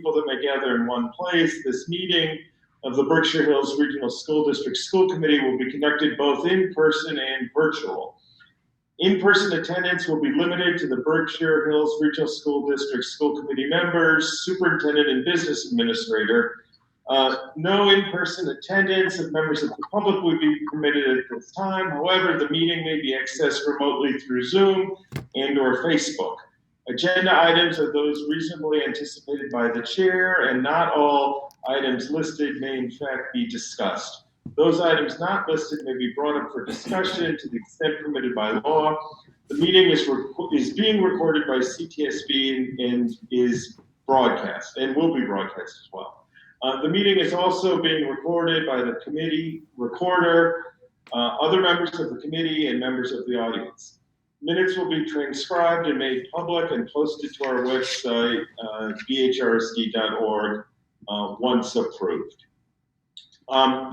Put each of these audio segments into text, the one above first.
people that may gather in one place. This meeting of the Berkshire Hills Regional School District School Committee will be conducted both in person and virtual. In-person attendance will be limited to the Berkshire Hills Regional School District School Committee members, superintendent, and business administrator. No in-person attendance of members of the public will be permitted at this time. However, the meeting may be accessed remotely through Zoom and/or Facebook. Agenda items are those reasonably anticipated by the chair, and not all items listed may in fact be discussed. Those items not listed may be brought up for discussion to the extent permitted by law. The meeting is being recorded by CTSB and is broadcast, and will be broadcast as well. The meeting is also being recorded by the committee recorder, other members of the committee, and members of the audience. Minutes will be transcribed and made public and posted to our website, bhrsd.org, once approved.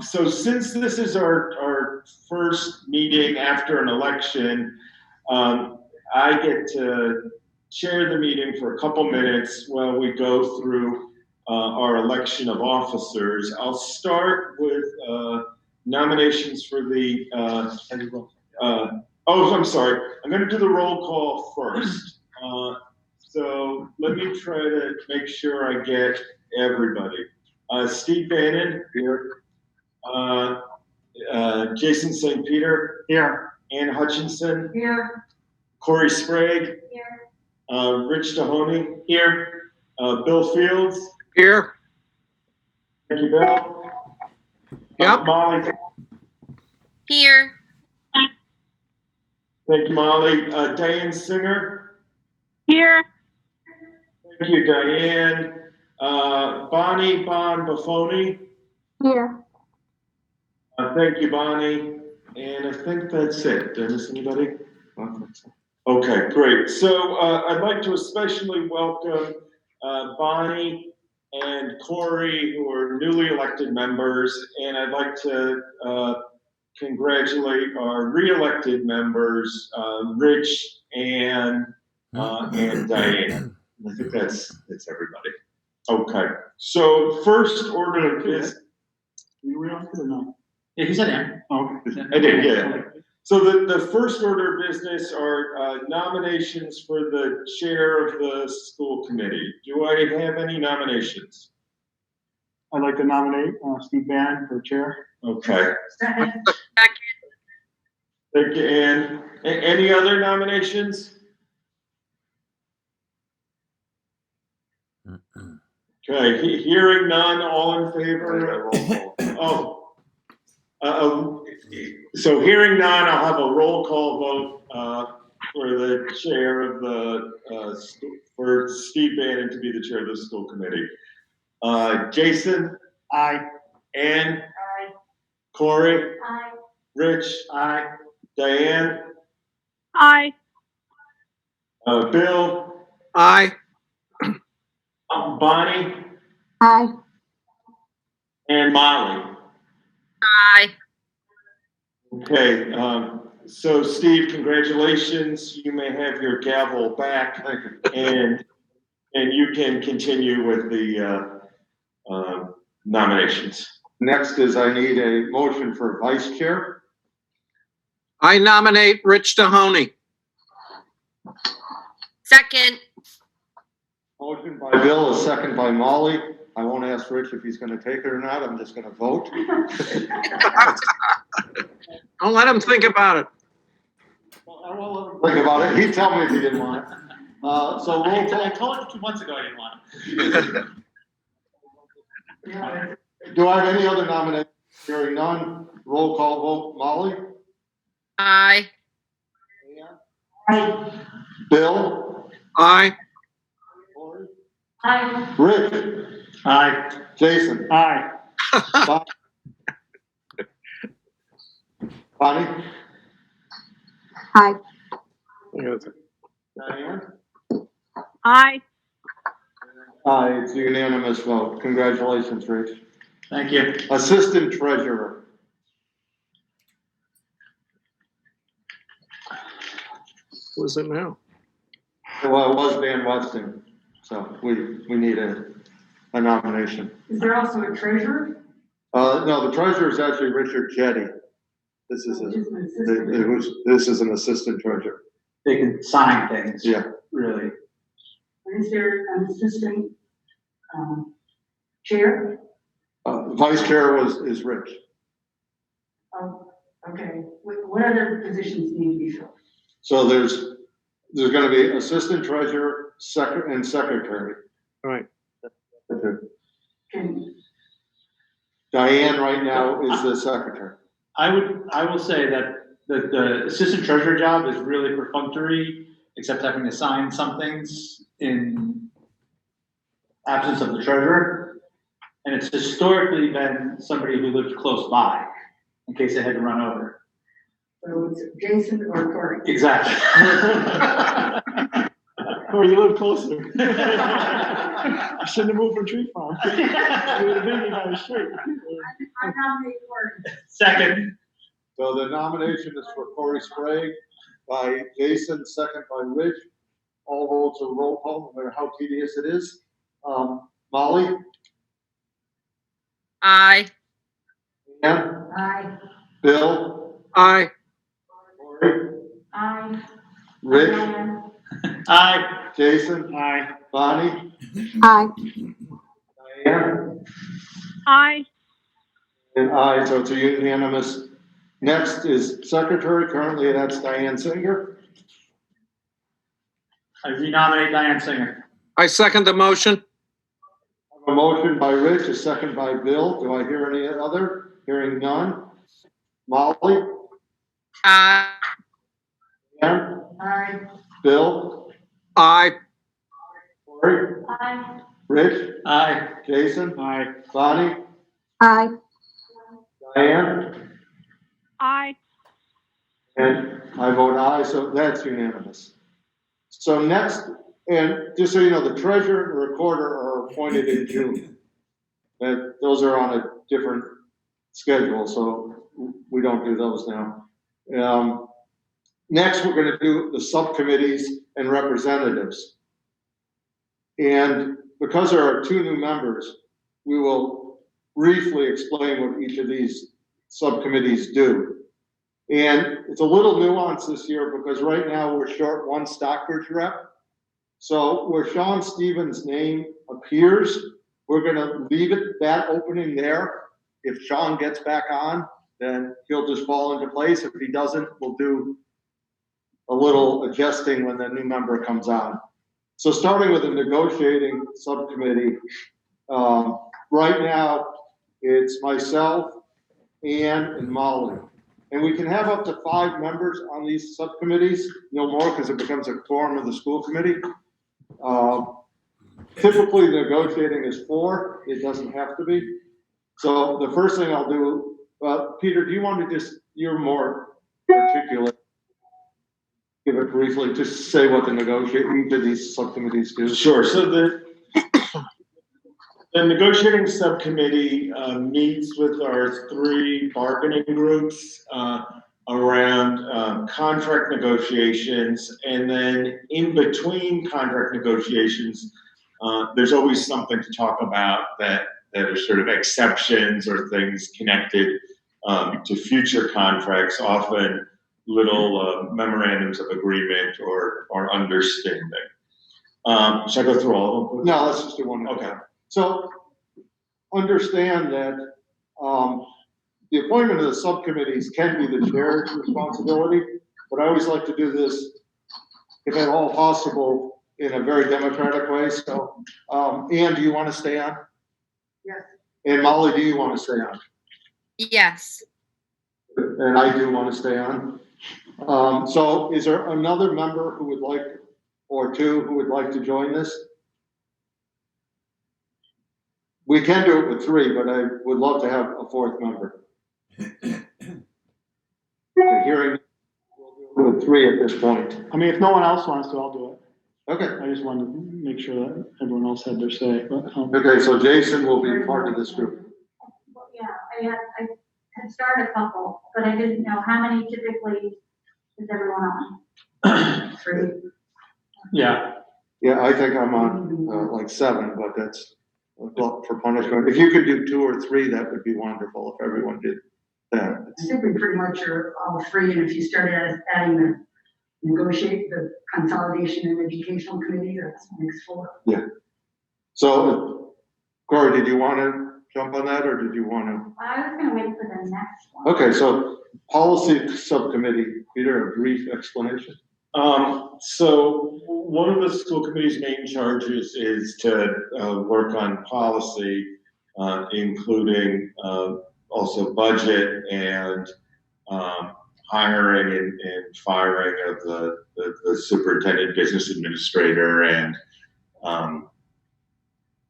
So since this is our first meeting after an election, I get to chair the meeting for a couple minutes while we go through our election of officers. I'll start with nominations for the, I'm sorry. I'm going to do the roll call first. So let me try to make sure I get everybody. Steve Bannon, here. Jason St. Peter, here. Ann Hutchinson, here. Corey Sprague, here. Rich Tahoney, here. Bill Fields, here. Thank you, Bill. Yep. Molly, here. thank you, Molly. Diane Singer, Here. thank you, Diane. Bonnie Buffoni, Here. thank you, Bonnie. And I think that's it. Did I miss anybody? Okay, great. So I'd like to especially welcome Bonnie and Corey, who are newly elected members, and I'd like to congratulate our re-elected members, Rich and Diane. I think that's everybody. Okay. So first order of business. You re-elected or no? Yeah, he said that. Oh, okay. I did, yeah. So the first order of business are nominations for the chair of the school committee. Do I have any nominations? I'd like to nominate Steve Bannon for chair. Okay. Second. Thank you, Ann. Any other nominations? Okay, hearing none, all in favor? So hearing none, I'll have a roll call vote for the chair of the, for Steve Bannon to be the chair of the school committee. Jason? Aye. Ann? Aye. Corey? Aye. Rich? Aye. Diane? Aye. Bill? Aye. Bonnie? Aye. And Molly? Aye. Okay, so Steve, congratulations. You may have your gavel back. Thank you. And you can continue with the nominations. Next is I need a motion for vice chair. I nominate Rich Tahoney. Second. Motion by Bill, a second by Molly. I won't ask Rich if he's going to take it or not. I'm just going to vote. Don't let him think about it. Well, I won't let him think about it. He'd tell me if he didn't want it. So roll call. I told you 2 months ago I didn't want it. Do I have any other nominations? Hearing none. Roll call vote. Molly? Aye. Aye. Bill? Aye. Corey? Aye. Rich? Aye. Jason? Aye. Bonnie? Aye. Diane? Aye. Aye, it's a unanimous vote. Congratulations, Rich. Thank you. Assistant treasurer. Who is it now? Well, it was Dan Weston, so we need a a nomination. Is there also a treasurer? No, the treasurer is actually Richard Jetty. This is Which is an assistant? this is an assistant treasurer. They can sign things. Yeah. Really. Is there an assistant, chair? Vice chair is Rich. Oh, okay. What other positions need to be filled? So there's gonna be assistant treasurer, and secretary. Right. Can, Diane right now is the secretary. I will say that the assistant treasurer job is really perfunctory, except having to sign some things in absence of the treasurer. And it's historically been somebody who lived close by, in case they had to run over. so it's Jason or Corey? Exactly. Or you live closer. I shouldn't have moved from Tree Farm. You would have been behind the street. I nominate Corey. Second. So the nomination is for Corey Sprague by Jason, second by Rich. All votes are roll call, no matter how tedious it is. Molly? Aye. Ann? Aye. Bill? Aye. Corey? Aye. Rich? Aye. Jason? Aye. Bonnie? Aye. Diane? Aye. And aye, so it's a unanimous. Next is secretary, currently that's Diane Singer. I renominate Diane Singer. I second the motion. A motion by Rich, a second by Bill. Do I hear any other? Hearing none. Molly? Aye. Ann? Aye. Bill? Aye. Corey? Aye. Rich? Aye. Jason? Aye. Bonnie? Aye. Diane? Aye. And I vote aye, so that's unanimous. So next, and just so you know, the treasurer and recorder are appointed in June. And those are on a different schedule, so we don't do those now. Next, we're gonna do the subcommittees and representatives. And because there are two new members, we will briefly explain what each of these subcommittees do. And it's a little nuanced this year because right now we're short one Stockbridge rep. So where Sean Stevens' name appears, we're gonna leave it, that opening there. If Sean gets back on, then he'll just fall into place. If he doesn't, we'll do a little adjusting when the new member comes on. So starting with the negotiating subcommittee, right now it's myself, Ann, and Molly. And we can have up to 5 members on these subcommittees, no more because it becomes a quorum of the school committee. Typically negotiating is 4, it doesn't have to be. So the first thing I'll do, Peter, do you want to just, you're more articulate. Give it briefly, just say what each of these subcommittees do. Sure, so the negotiating subcommittee meets with our 3 bargaining groups around contract negotiations, and then in between contract negotiations, there's always something to talk about that are sort of exceptions or things connected to future contracts, often little memorandums of agreement or understanding. Should I go through all of them? No, let's just do one. Okay. So understand that the appointment of the subcommittees can be the chair's responsibility, but I always like to do this, if at all possible, in a very democratic way. So, Ann, do you want to stay on? Yes. And Molly, do you want to stay on? Yes. And I do want to stay on. So is there another member who would like, or 2 who would like to join this? We can do it with 3, but I would love to have a 4th member. The hearing, we'll do it with 3 at this point. I mean, if no one else wants to, I'll do it. Okay. I just wanted to make sure that everyone else had their say, but, Okay, so Jason will be part of this group. Well, yeah, I had started a couple, but I didn't know how many typically is everyone on? 3. Yeah. Yeah, I think I'm on like 7, but that's, for punishment. If you could do 2 or 3, that would be wonderful if everyone did that. I think we pretty much are all three, and if you started adding the consolidation and educational committee, that's makes 4. So, Corey, did you want to jump on that, or did you want to? I was gonna wait for the next one. Okay, so policy subcommittee, Peter, a brief explanation. So one of the school committee's main charges is to work on policy, including also budget and hiring and firing of the superintendent, business administrator, and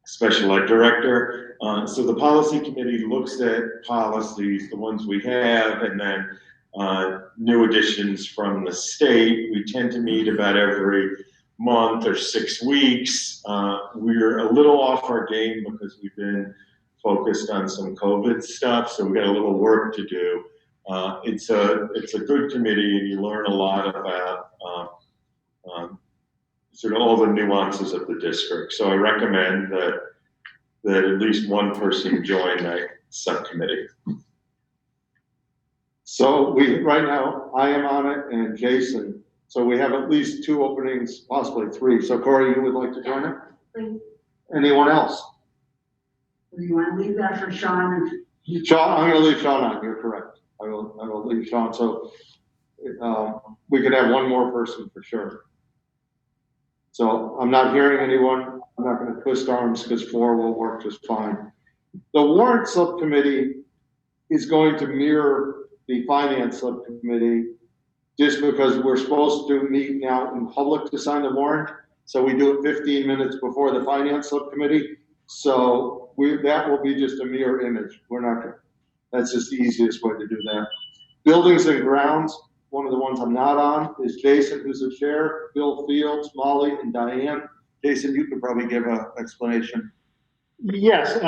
special ed director. So the policy committee looks at policies, the ones we have, and then new additions from the state. We tend to meet about every month or 6 weeks. We're a little off our game because we've been focused on some COVID stuff, so we've got a little work to do. It's a good committee, and you learn a lot about sort of all the nuances of the district. So I recommend that at least one person join that subcommittee. So right now, I am on it and Jason. So we have at least 2 openings, possibly 3. So Corey, you would like to join it? Please. Anyone else? Do you want to leave that for Sean? Sean, I'm going to leave Sean on. You're correct. I will leave Sean. So we could have one more person for sure. So I'm not hearing anyone. I'm not going to twist arms because 4 will work just fine. The warrant subcommittee is going to mirror the finance subcommittee just because we're supposed to meet now in public to sign the warrant. So we do it 15 minutes before the finance subcommittee. So that will be just a mirror image. We're not going to, that's just the easiest way to do that. Buildings and grounds, one of the ones I'm not on is Jason, who's the chair, Bill Fields, Molly, and Diane. Jason, you could probably give an explanation. Yes,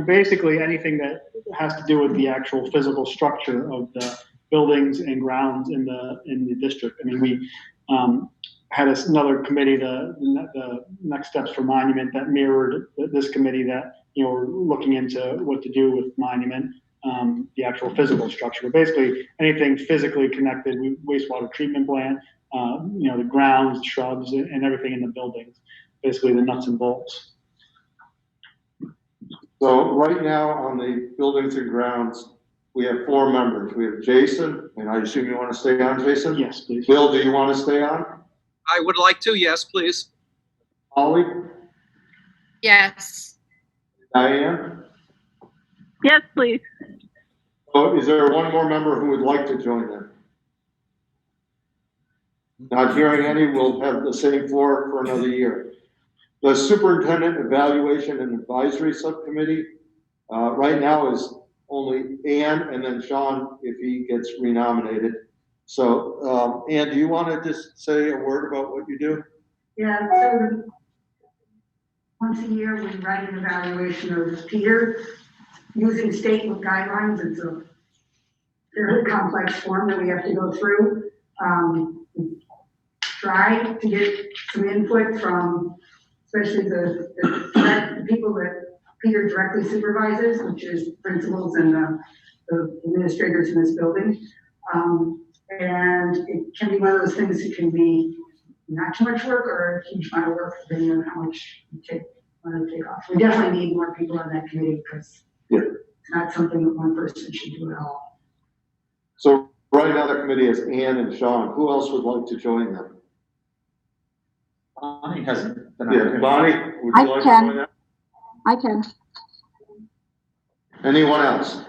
basically anything that has to do with the actual physical structure of the buildings and grounds in the district. I mean, we had another committee, the Next Steps for Monument, that mirrored this committee that, we're looking into what to do with Monument, the actual physical structure. But basically anything physically connected with wastewater treatment plant, the grounds, shrubs, and everything in the buildings, basically the nuts and bolts. So right now on the buildings and grounds, we have 4 members. We have Jason, and I assume you want to stay on, Jason? Yes, please. Bill, do you want to stay on? I would like to, yes, please. Holly? Yes. Diane? Yes, please. So is there one more member who would like to join them? Not hearing any, we'll have the same 4 for another year. The Superintendent Evaluation and Advisory Subcommittee, right now is only Ann and then Sean if he gets renominated. So, Ann, do you want to just say a word about what you do? Yeah, so once a year, we write an evaluation of Peter using state guidelines. It's a fairly complex form that we have to go through. We try to get some input from especially the people that Peter directly supervises, which is principals and the administrators in this building. And it can be one of those things that can be not too much work or a huge amount of work depending on how much you want to take off. We definitely need more people on that committee because it's not something that one person should do at all. So right now the committee is Ann and Sean. Who else would like to join them? Bonnie hasn't been Yeah, Bonnie, would I you like can. to join that? I can. Anyone else?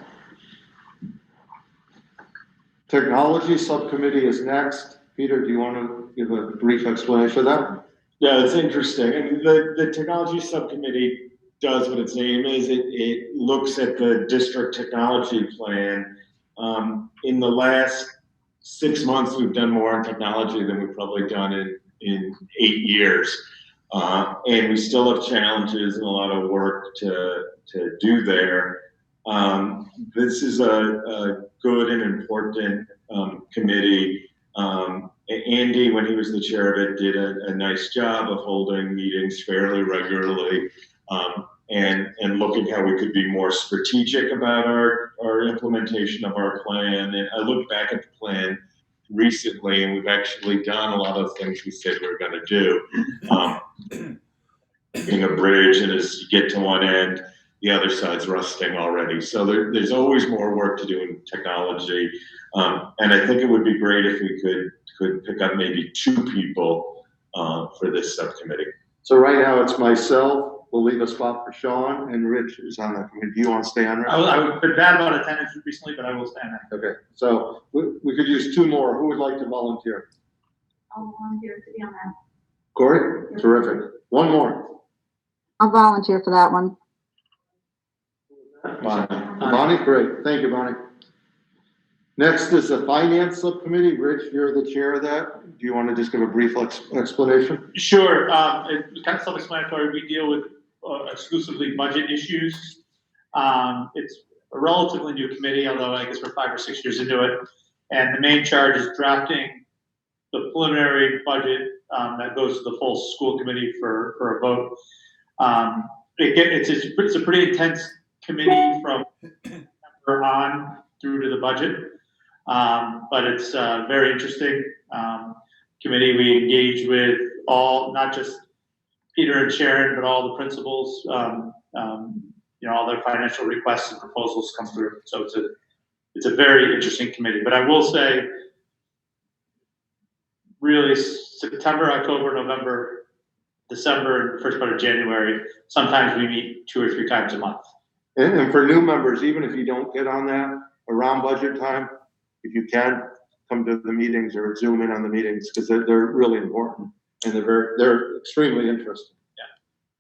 Technology Subcommittee is next. Peter, do you want to give a brief explanation of that? Yeah, it's interesting. I mean, the technology subcommittee does what its name is. It looks at the district technology plan. In the last 6 months, we've done more on technology than we've probably done in 8 years. And we still have challenges and a lot of work to do there. This is a good and important committee. Andy, when he was the chair of it, did a nice job of holding meetings fairly regularly. and look at how we could be more strategic about our implementation of our plan. And I looked back at the plan recently, and we've actually done a lot of things we said we were going to do. In a bridge, and as you get to one end, the other side's rusting already. So there's always more work to do in technology. And I think it would be great if we could pick up maybe 2 people for this subcommittee. So right now it's myself, we'll leave a spot for Sean, and Rich is on that committee. Do you want to stay on, Rich? I've been bad about attendance recently, but I will stand there. Okay, so we could use 2 more. Who would like to volunteer? I'll volunteer to be on that. Corey? Terrific. 1 more. I'll volunteer for that one. Bonnie, great. Thank you, Bonnie. Next is the Finance Subcommittee. Rich, you're the chair of that. Do you want to just give a brief explanation? Sure. It's kind of self-explanatory. We deal with exclusively budget issues. It's a relatively new committee, although I guess we're 5 or 6 years into it. And the main charge is drafting the preliminary budget that goes to the full school committee for a vote. It's a pretty intense committee from September on through to the budget. But it's very interesting committee. We engage with all, not just Peter and Sharon, but all the principals. All their financial requests and proposals come through. So it's a very interesting committee. But I will say, really, September, October, November, December, and the first part of January, sometimes we meet 2 or 3 times a month. And for new members, even if you don't get on that around budget time, if you can, come to the meetings or Zoom in on the meetings, because they're really important and they're extremely interesting.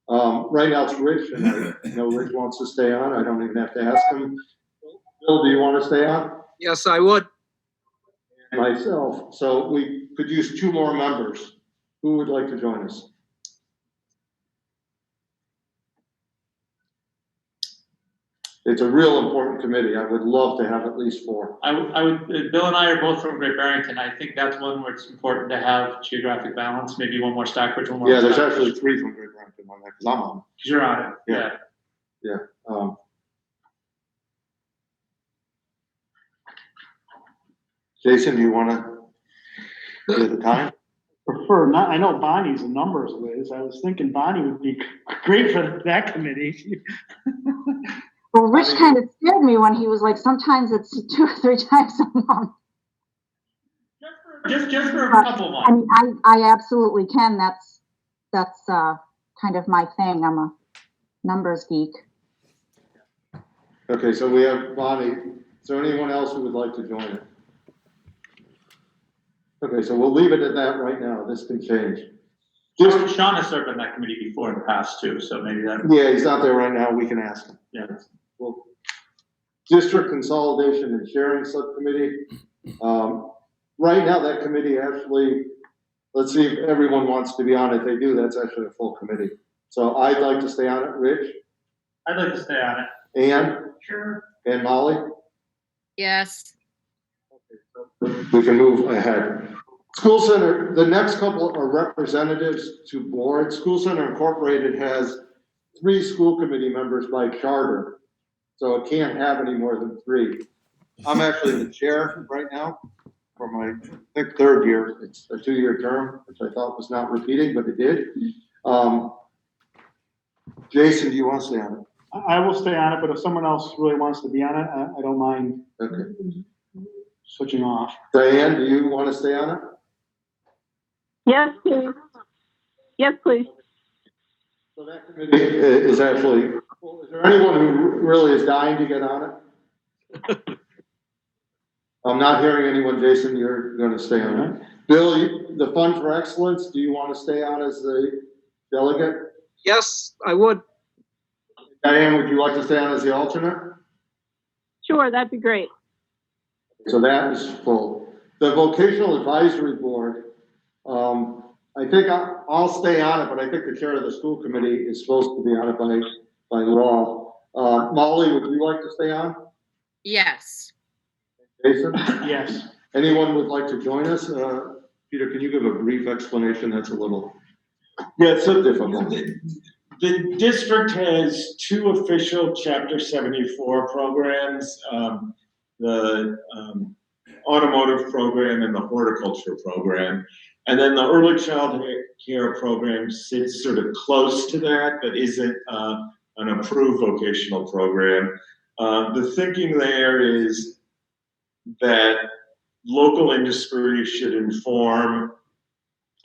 Yeah. Right now it's Rich, and I know Rich wants to stay on. I don't even have to ask him. Bill, do you want to stay on? Yes, I would. Myself. So we could use 2 more members. Who would like to join us? It's a real important committee. I would love to have at least 4. I would. Bill and I are both from Great Barrington. I think that's one where it's important to have geographic balance. Maybe one more Stockbridge, one more. Yeah, there's actually 3 from Great Barrington on that, because I'm on. You're on it. Yeah. Yeah. Yeah. Jason, do you want to give the time? Prefer not, I know Bonnie's a numbers whiz. I was thinking Bonnie would be great for that committee. Well, Rich kind of scared me when he was like, sometimes it's 2 or 3 times a month. Just for a couple of I months. mean, I absolutely can. That's kind of my thing. I'm a numbers geek. Okay, so we have Bonnie. Is there anyone else who would like to join it? Okay, so we'll leave it at that right now. This can change. Sean has served on that committee before in the past too, so maybe that. Yeah, he's not there right now. We can ask him. Yeah. Well, District Consolidation and Sharing Subcommittee. Right now, that committee actually, let's see if everyone wants to be on it. If they do, that's actually a full committee. So I'd like to stay on it. Rich? I'd like to stay on it. Ann? Sure. And Molly? Yes. We can move ahead. School Center, the next couple are representatives to board. School Center Incorporated has 3 school committee members by charter, so it can't have any more than 3. I'm actually the chair right now for my, I think, 3rd year. It's a 2-year term, which I thought was not repeating, but it did. Jason, do you want to stay on it? I will stay on it, but if someone else really wants to be on it, I don't mind Okay. switching off. Diane, do you want to stay on it? Yes, please. Yes, please. So that committee is actually, is there anyone who really is dying to get on it? I'm not hearing anyone. Jason, you're going to stay on it. Bill, the Fund for Excellence, do you want to stay on as the delegate? Yes, I would. Diane, would you like to stay on as the alternate? Sure, that'd be great. So that is full. The Vocational Advisory Board, I think I'll stay on it, but I think the chair of the school committee is supposed to be on it by law. Molly, would you like to stay on? Yes. Jason? Yes. Anyone would like to join us? Peter, can you give a brief explanation? That's a little Yeah, so difficult. The district has two official Chapter 74 programs, the automotive program and the horticulture program. And then the early childhood care program sits sort of close to that, but isn't an approved vocational program. The thinking there is that local industry should inform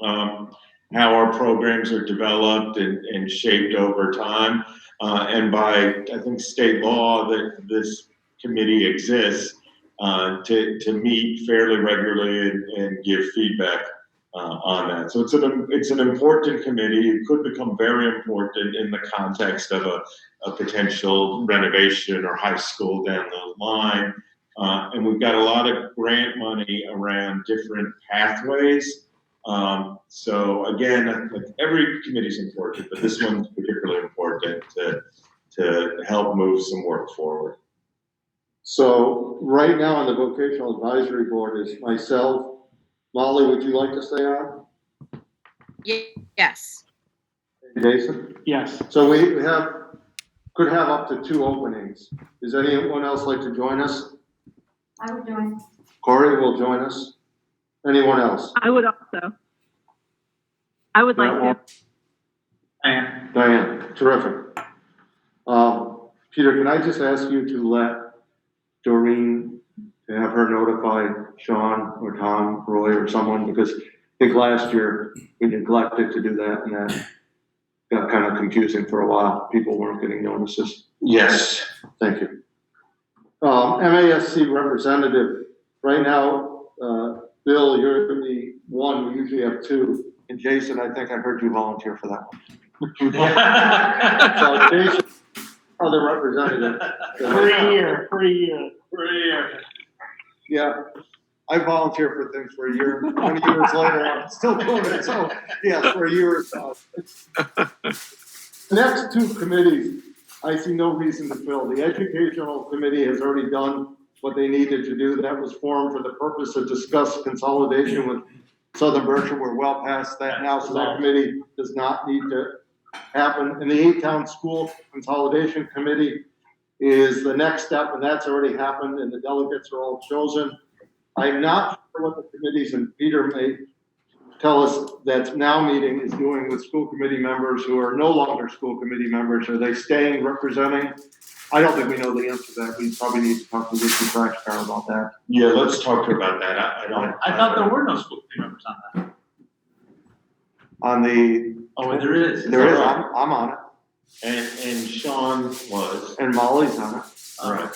how our programs are developed and shaped over time. And by, I think, state law, that this committee exists to meet fairly regularly and give feedback on that. So it's an important committee. It could become very important in the context of a potential renovation or high school down the line. And we've got a lot of grant money around different pathways. So again, like every committee's important, but this one's particularly important to help move some work forward. So right now on the vocational advisory board is myself. Molly, would you like to stay on? Yes. Jason? Yes. So we could have up to 2 openings. Does anyone else like to join us? I would join. Corey will join us. Anyone else? I would also. I would like to. Diane, terrific. Peter, can I just ask you to let Doreen, to have her notify Sean or Tom, Roy, or someone, because I think last year we neglected to do that, and that got kind of confusing for a while. People weren't getting notices. Yes. Thank you. MASC representative, right now, Bill, you're the one, we usually have 2, and Jason, I think I heard you volunteer for that one. So Jason, other representative. For a year. Yeah, I volunteer for things for a year. 20 years later, I'm still doing it. So, yeah, for a year or so. The next 2 committees, I see no reason to fill. The educational committee has already done what they needed to do. That was formed for the purpose of discuss consolidation with Southern Berkshire. We're well past that now, so that committee does not need to happen. And the 8-town school consolidation committee is the next step, and that's already happened, and the delegates are all chosen. I'm not sure what the committees, and Peter may tell us, that now meeting is doing with school committee members who are no longer school committee members. Are they staying representing? I don't think we know the answer to that. We probably need to talk to Lucy Frashcar about that. Yeah, let's talk to her about that. I thought there were no school committee members on that. On the, Oh, there is. there is, I'm on it, And Sean was. and Molly's on it, All right.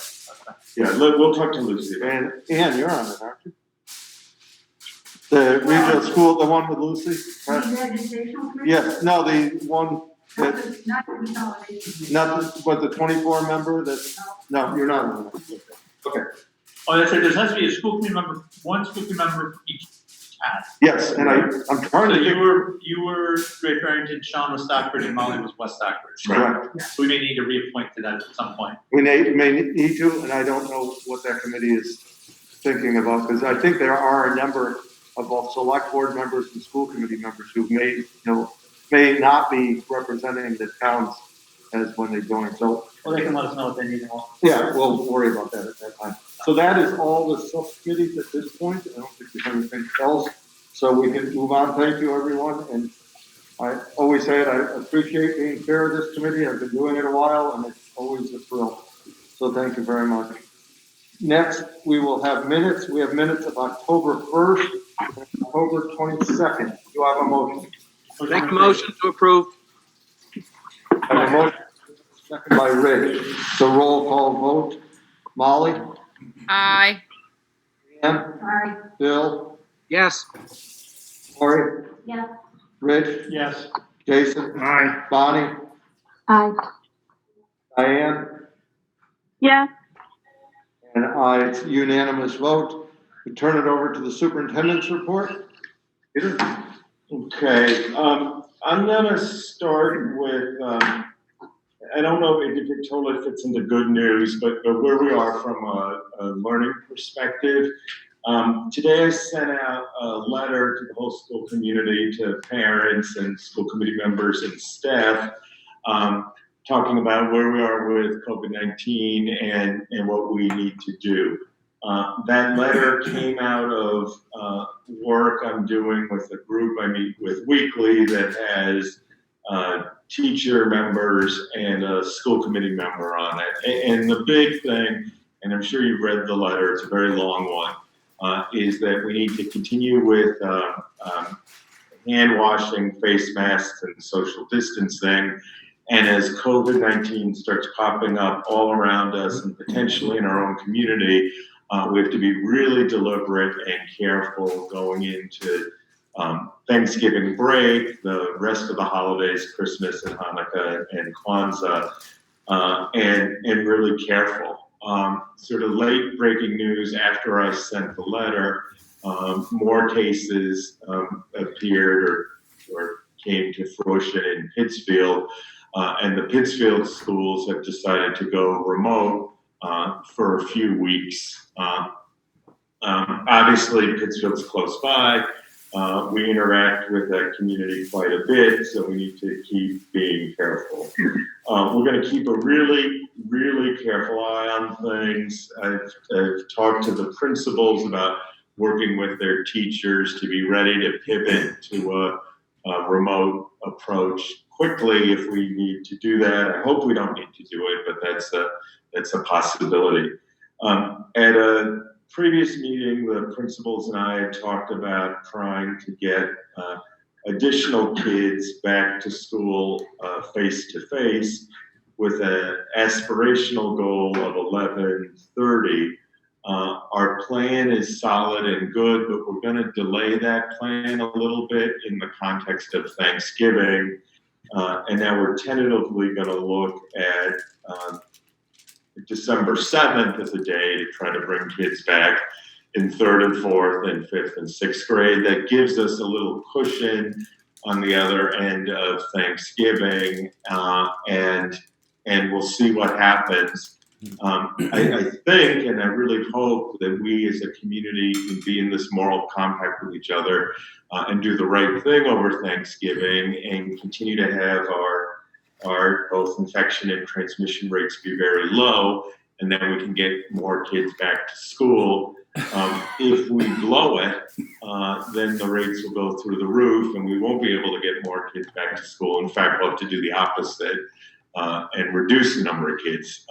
Yeah, we'll talk to Lucy. and Ann, you're on it, aren't you? The regional school, the one with Lucy? The educational committee? Yes, no, the one Not that, the, not the consolidation. not, but the 24 member that, no, you're not on it. Okay, Oh, that's right, there has to be a school committee member, one school committee member for each town. yes, and I'm trying So to you think. were Great Barrington, Sean was Stockbridge, and Molly was West Stockbridge. Correct. So we may need to reappoint to that at some point. We may need to, and I don't know what that committee is thinking about, because I think there are a number of both select board members and school committee members who may not be representing the towns as when they join, so. Well, they can let us know what they need. Yeah, we'll worry about that at that time. So that is all the subcommittees at this point. I don't think there's anything else, so we can move on. Thank you, everyone, and I always say it, I appreciate being chair of this committee. I've been doing it a while, and it's always a thrill. So thank you very much. Next, we will have minutes. We have minutes of October 1st and October 22nd. Do I have a motion? Make a motion to approve. I have a motion, second by Rich. The roll call vote. Molly? Aye. Ann? Aye. Bill? Yes. Cory? Yes. Rich? Yes. Jason? Aye. Bonnie? Aye. Diane? Yes. And I, it's unanimous vote. We turn it over to the superintendent's report. Peter? Okay, I'm gonna start with, I don't know if it totally fits into good news, but where we are from a learning perspective. Today I sent out a letter to the whole school community, to parents and school committee members and staff, talking about where we are with COVID-19 and what we need to do. That letter came out of work I'm doing with a group I meet with weekly that has teacher members and a school committee member on it. And the big thing, and I'm sure you've read the letter, it's a very long one, is that we need to continue with hand washing, face masks, and social distancing. And as COVID-19 starts popping up all around us and potentially in our own community, we have to be really deliberate and careful going into Thanksgiving break, the rest of the holidays, Christmas and Hanukkah and Kwanzaa, and really careful. Sort of late breaking news after I sent the letter, more cases appeared or came to fruition in Pittsfield, and the Pittsfield schools have decided to go remote for a few weeks. Obviously, Pittsfield's close by. We interact with that community quite a bit, so we need to keep being careful. We're going to keep a really, really careful eye on things. I've talked to the principals about working with their teachers to be ready to pivot to a remote approach quickly if we need to do that. I hope we don't need to do it, but that's a possibility. At a previous meeting, the principals and I had talked about trying to get additional kids back to school face to face with an aspirational goal of 11:30. Our plan is solid and good, but we're going to delay that plan a little bit in the context of Thanksgiving. And now we're tentatively going to look at December 7th as a day to try to bring kids back in 3rd and 4th and 5th and 6th grade. That gives us a little cushion on the other end of Thanksgiving, and we'll see what happens. I think, and I really hope that we as a community can be in this moral compact with each other and do the right thing over Thanksgiving and continue to have our both infection and transmission rates be very low, and then we can get more kids back to school. If we blow it, then the rates will go through the roof and we won't be able to get more kids back to school. In fact, we'll have to do the opposite and reduce the number of kids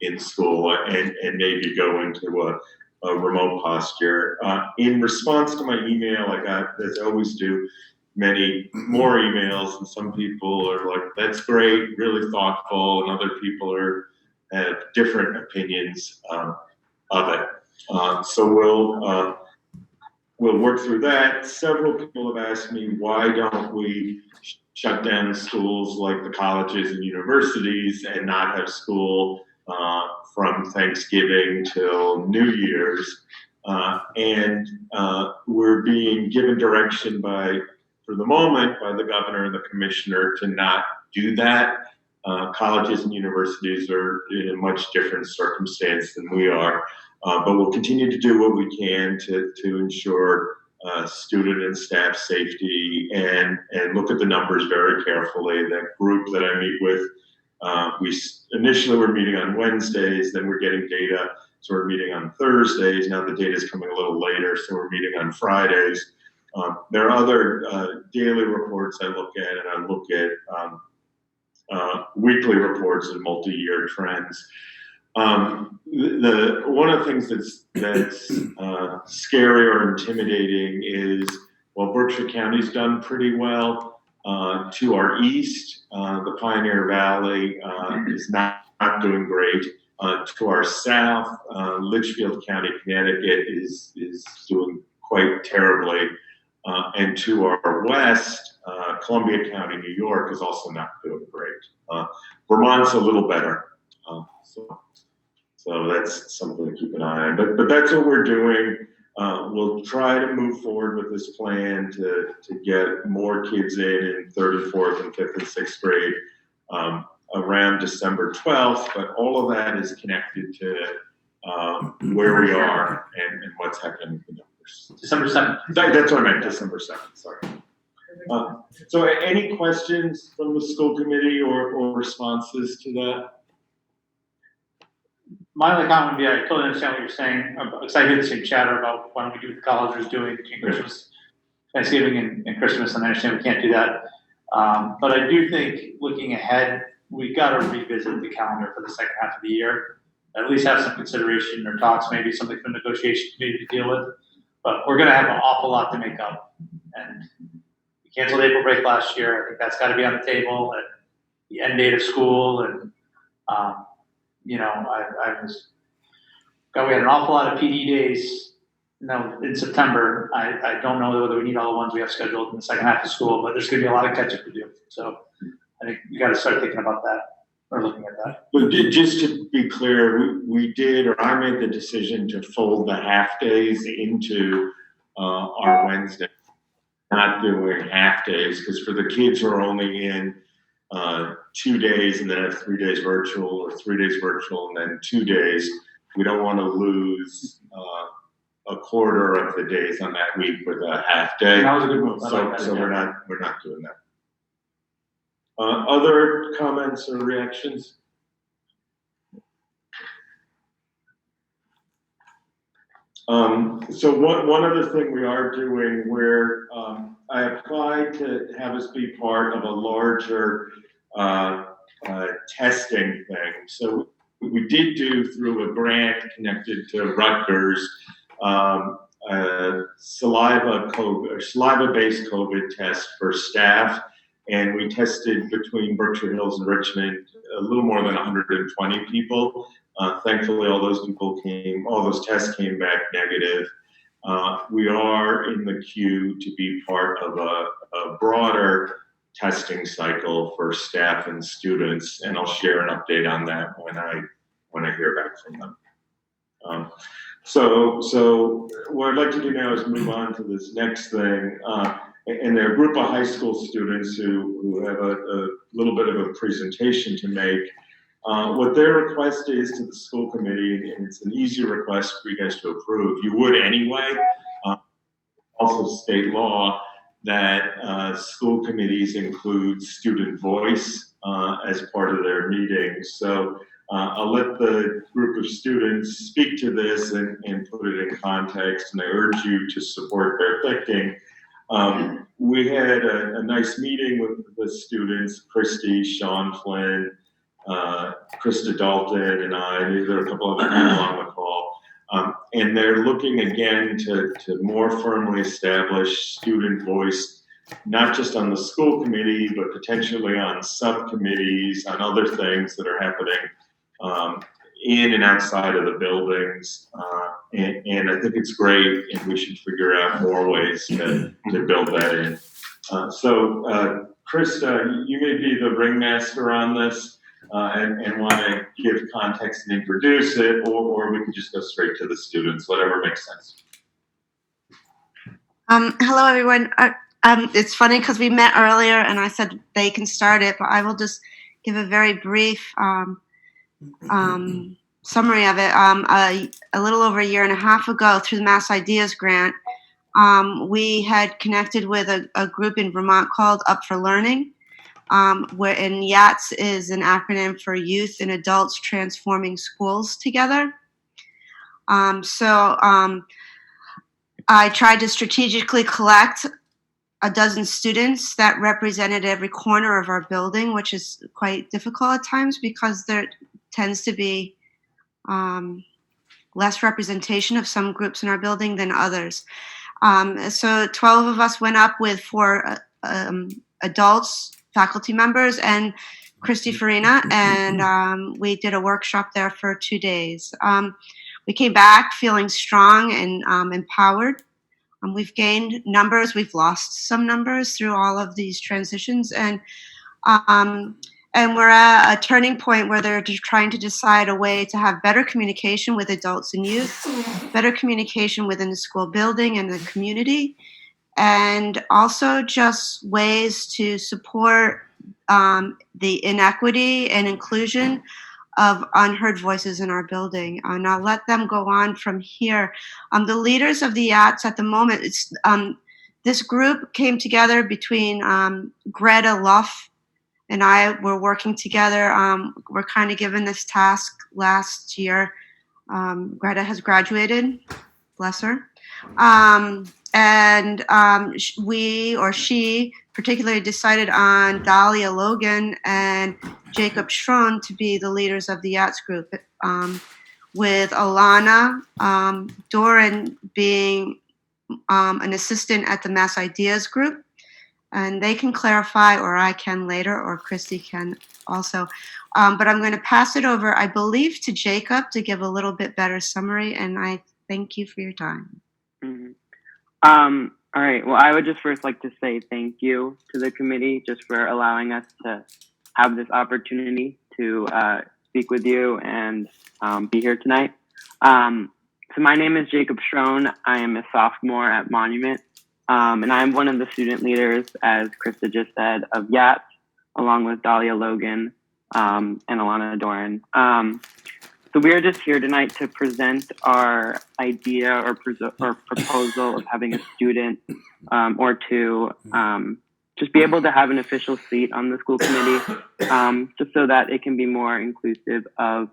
in school and maybe go into a remote posture. In response to my email, I got, as I always do, many more emails, and some people are like, that's great, really thoughtful, and other people have different opinions of it. So we'll work through that. Several people have asked me, why don't we shut down schools like the colleges and universities and not have school from Thanksgiving till New Year's? And we're being given direction for the moment, by the governor and the commissioner to not do that. Colleges and universities are in a much different circumstance than we are, but we'll continue to do what we can to ensure student and staff safety and look at the numbers very carefully. That group that I meet with, we initially were meeting on Wednesdays, then we're getting data, so we're meeting on Thursdays. Now the data is coming a little later, so we're meeting on Fridays. There are other daily reports I look at, and I look at weekly reports and multi-year trends. One of the things that's scary or intimidating is, well, Berkshire County's done pretty well. To our east, the Pioneer Valley is not doing great. To our south, Litchfield County, Connecticut is doing quite terribly. And to our west, Columbia County, New York is also not doing great. Vermont's a little better. So that's something to keep an eye on. But that's what we're doing. We'll try to move forward with this plan to get more kids in 3rd and 4th and 5th and 6th grade around December 12th. But all of that is connected to where we are and what's happening with the numbers. December 7th. That's what I meant, December 7th, sorry. So any questions from the school committee or responses to that? My only comment would be, I totally understand what you're saying. I'm excited to see chatter about why don't we do what the college is doing between Christmas, Thanksgiving and Christmas, and I understand we can't do that. But I do think looking ahead, we got to revisit the calendar for the second half of the year. At least have some consideration or talks, maybe something for negotiation committee to deal with. But we're going to have an awful lot to make up. And we canceled April break last year. I think that's got to be on the table. And the end date of school, and we had an awful lot of PD days. In September. I don't know whether we need all the ones we have scheduled in the second half of school, but there's going to be a lot of catch up to do. So I think you got to start thinking about that or looking at that. But just to be clear, we did, or I made the decision to fold the half days into our Wednesday, not doing half days, because for the kids who are only in 2 days and then have 3 days virtual, or 3 days virtual and then 2 days, we don't want to lose a quarter of the days on that week with a half day. That was a good move. So we're not doing that. Other comments or reactions? So one other thing we are doing, where I applied to have us be part of a larger testing thing. So we did do, through a grant connected to Rutgers, saliva-based COVID test for staff, and we tested between Berkshire Hills and Richmond a little more than 120 people. Thankfully, all those tests came back negative. We are in the queue to be part of a broader testing cycle for staff and students, and I'll share an update on that when I hear back from them. So what I'd like to do now is move on to this next thing. And there are a group of high school students who have a little bit of a presentation to make. What their request is to the school committee, and it's an easy request for you guys to approve. You would anyway. Also state law that school committees include student voice as part of their meetings. So I'll let the group of students speak to this and put it in context, and I urge you to support their thinking. We had a nice meeting with the students, Christy, Sean Flynn, Krista Dalton, and I. There are a couple other people on the call. And they're looking again to more firmly establish student voice, not just on the school committee, but potentially on subcommittees, on other things that are happening in and outside of the buildings. And I think it's great, and we should figure out more ways to build that in. So Krista, you may be the ringmaster on this. And want to give context and introduce it, or we could just go straight to the students, whatever makes sense. Hello, everyone. It's funny because we met earlier and I said they can start it, but I will just give a very brief summary of it. A little over a year and a half ago, through the Mass Ideas Grant, we had connected with a group in Vermont called Up for Learning. Wherein YATS is an acronym for Youth and Adults Transforming Schools Together. So I tried to strategically collect a dozen students that represented every corner of our building, which is quite difficult at times because there tends to be less representation of some groups in our building than others. So 12 of us went up with 4 adults, faculty members, and Christy Farina, and we did a workshop there for 2 days. We came back feeling strong and empowered. We've gained numbers, we've lost some numbers through all of these transitions, and we're at a turning point where they're trying to decide a way to have better communication with adults and youth, better communication within the school building and the community, and also just ways to support the inequity and inclusion of unheard voices in our building. And I'll let them go on from here. The leaders of the YATS at the moment, This group came together between Greta Luff and I were working together. We're kind of given this task last year. Greta has graduated, bless her. She particularly decided on Dahlia Logan and Jacob Schron to be the leaders of the Yachts group, with Alana Doran being an assistant at the Mass Ideas group. And they can clarify, or I can later, or Christy can also. But I'm going to pass it over, I believe, to Jacob to give a little bit better summary, and I thank you for your time. Mm-hmm. All right. Well, I would just first like to say thank you to the committee just for allowing us to have this opportunity to speak with you and be here tonight. So my name is Jacob Schron. I am a sophomore at Monument, and I'm one of the student leaders, as Krista just said, of YATS, along with Dahlia Logan and Alana Doran. So we are just here tonight to present our idea or proposal of having a student or two just be able to have an official seat on the school committee, just so that it can be more inclusive of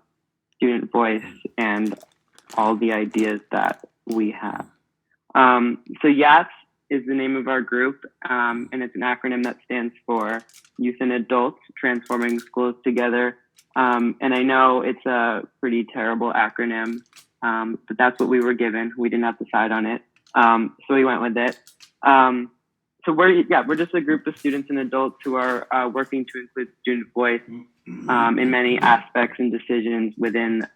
student voice and all the ideas that we have. So YATS is the name of our group, and it's an acronym that stands for Youth and Adults Transforming Schools Together. And I know it's a pretty terrible acronym, but that's what we were given. We didn't have to decide on it, so we went with it. So we're just a group of students and adults who are working to include student voice in many aspects and decisions within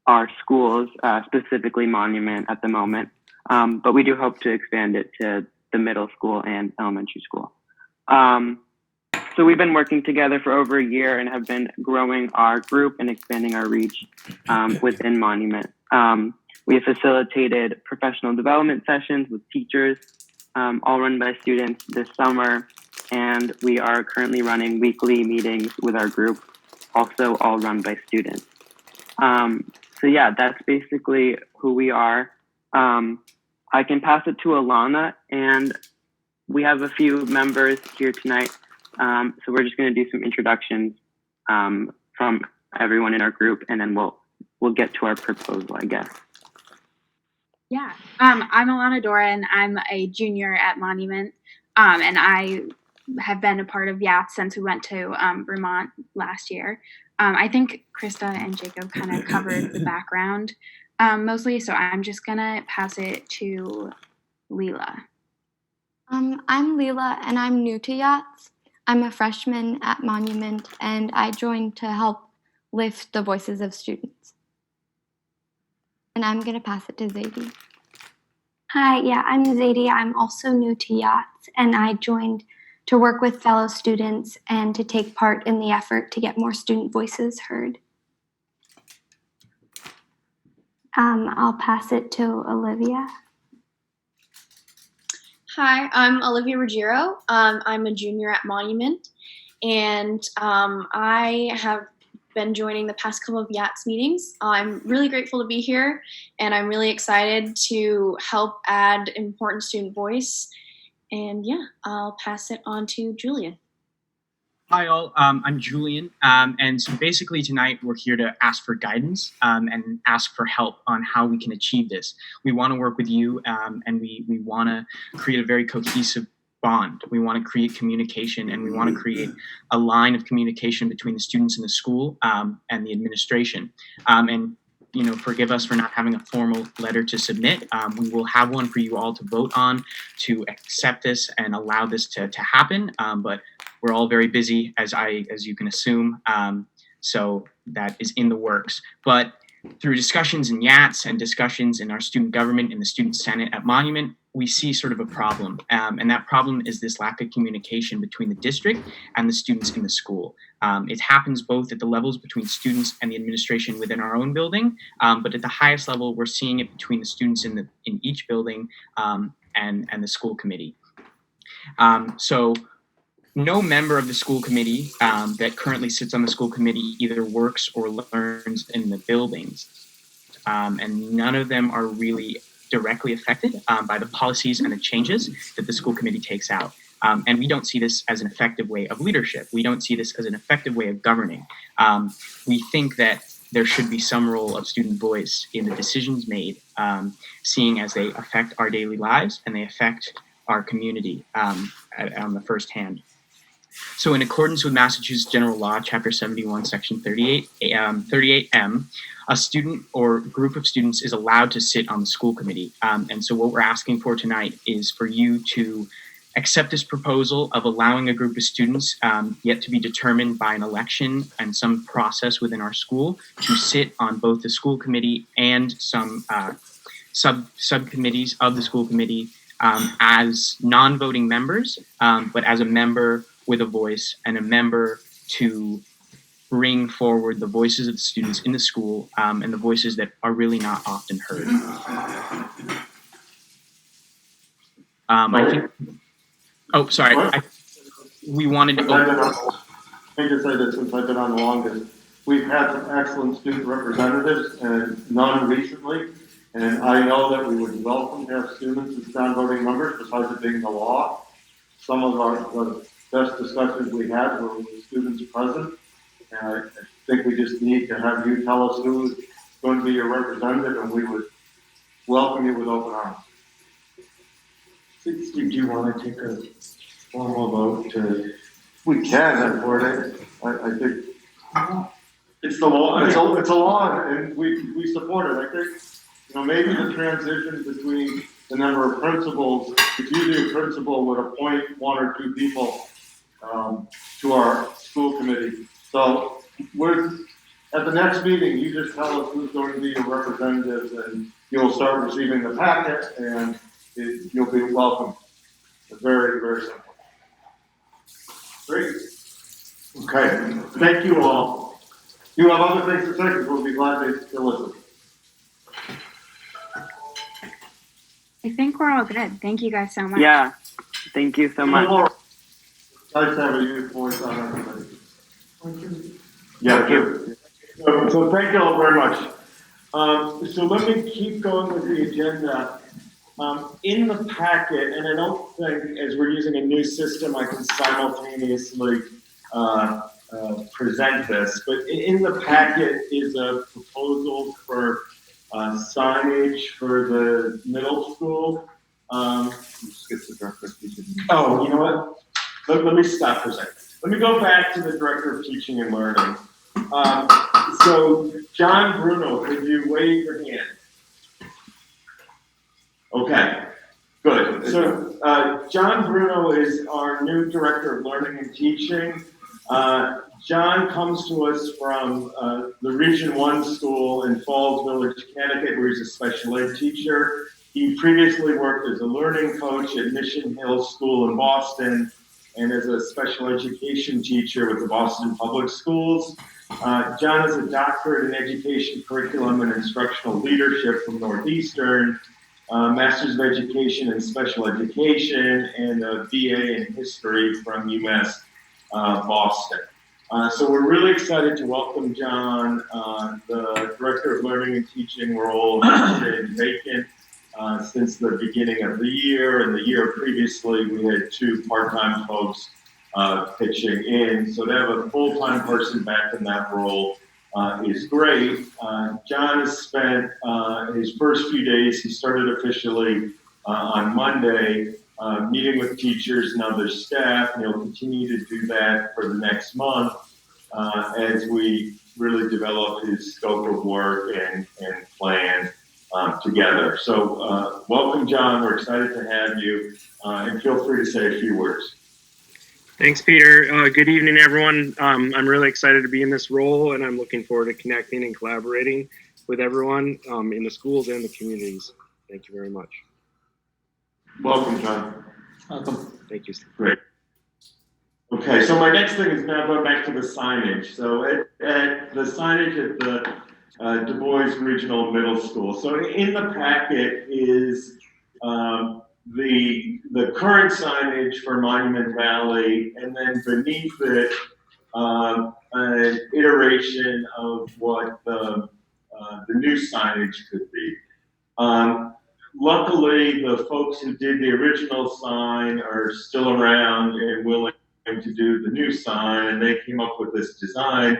our schools, specifically Monument at the moment. But we do hope to expand it to the middle school and elementary school. So we've been working together for over a year and have been growing our group and expanding our reach within Monument. We have facilitated professional development sessions with teachers, all run by students this summer, and we are currently running weekly meetings with our group, also all run by students. So yeah, that's basically who we are. I can pass it to Alana, and we have a few members here tonight. So we're just going to do some introductions from everyone in our group, and then we'll get to our proposal, I guess. Yeah, I'm Alana Doran. I'm a junior at Monument, and I have been a part of YATS since we went to Vermont last year. I think Krista and Jacob kind of covered the background mostly, so I'm just going to pass it to Leela. I'm Leela, and I'm new to YATS. I'm a freshman at Monument, and I joined to help lift the voices of students. And I'm going to pass it to Zadie. Hi, yeah, I'm Zadie. I'm also new to YATS, and I joined to work with fellow students and to take part in the effort to get more student voices heard. I'll pass it to Olivia. Hi, I'm Olivia Ruggiero. I'm a junior at Monument, and I have been joining the past couple of YATS meetings. I'm really grateful to be here, and I'm really excited to help add important student voice. And yeah, I'll pass it on to Julian. Hi all, I'm Julian, and so basically tonight we're here to ask for guidance and ask for help on how we can achieve this. We want to work with you, and we want to create a very cohesive bond. We want to create communication, and we want to create a line of communication between the students in the school and the administration. And forgive us for not having a formal letter to submit. We will have one for you all to vote on to accept this and allow this to happen. But we're all very busy, as you can assume. So that is in the works. But through discussions in YATS and discussions in our student government in the student senate at Monument, we see sort of a problem. And that problem is this lack of communication between the district and the students in the school. It happens both at the levels between students and the administration within our own building, but at the highest level, we're seeing it between the students in each building and the school committee. So no member of the school committee that currently sits on the school committee either works or learns in the buildings. And none of them are really directly affected by the policies and the changes that the school committee takes out. And we don't see this as an effective way of leadership. We don't see this as an effective way of governing. We think that there should be some role of student voice in the decisions made, seeing as they affect our daily lives and they affect our community on the first hand. So in accordance with Massachusetts General Law, Chapter 71, Section 38M, a student or group of students is allowed to sit on the school committee. And so what we're asking for tonight is for you to accept this proposal of allowing a group of students yet to be determined by an election and some process within our school to sit on both the school committee and some subcommittees of the school committee as non-voting members, but as a member with a voice and a member to bring forward the voices of the students in the school and the voices that are really not often heard. I think. Oh, sorry. We wanted to. I just say that since I've been on the longest, we've had some excellent student representatives and none recently. And I know that we would welcome to have students as non-voting members besides it being the law. Some of the best discussions we had were with students present. And I think we just need to have you tell us who is going to be your representative, and we would welcome you with open arms. Steve, do you want to take a formal vote to? We can support it. I think It's the law. it's a law, and we support it. I think, maybe the transition between the number of principals, if usually a principal would appoint one or two people to our school committee. So at the next meeting, you just tell us who's going to be your representatives, and you'll start receiving the packet, and you'll be welcome. It's very, very simple. Great. Okay. Thank you all. You have other things to say, because we'll be glad to listen. I think we're all good. Thank you guys so much. Yeah, thank you so much. Nice to have a youth voice on our committee. Yeah, so thank you all very much. So let me keep going with the agenda. In the packet, and I don't think as we're using a new system, I can simultaneously present this, but in the packet is a proposal for signage for the middle school. Skip the director of teaching. Oh, you know what? Let me stop for a second. Let me go back to the director of teaching and learning. So John Bruno, could you wave your hand? Okay, good. So John Bruno is our new director of learning and teaching. John comes to us from the Region 1 school in Falls Village, Connecticut, where he's a special ed teacher. He previously worked as a learning coach at Mission Hill School in Boston and as a special education teacher with the Boston Public Schools. John has a doctorate in education, curriculum, and instructional leadership from Northeastern, Master's of Education in Special Education, and a BA in History from UMass Boston. So we're really excited to welcome John. The Director of Learning and Teaching role has been vacant since the beginning of the year, and the year previously we had two part-time folks pitching in. So to have a full-time person back in that role is great. John has spent his first few days, he started officially on Monday, meeting with teachers and other staff, and he'll continue to do that for the next month as we really develop his scope of work and plan together. So welcome, John. We're excited to have you, and feel free to say a few words. Thanks, Peter. Good evening, everyone. I'm really excited to be in this role, and I'm looking forward to connecting and collaborating with everyone in the schools and the communities. Thank you very much. Welcome, John. Welcome. Thank you. Great. Okay, so my next thing is now going back to the signage. So at the signage at the Du Bois Regional Middle School. So in the packet is the current signage for Monument Valley, and then beneath it, an iteration of what the new signage could be. luckily, the folks who did the original sign are still around and willing to do the new sign, and they came up with this design.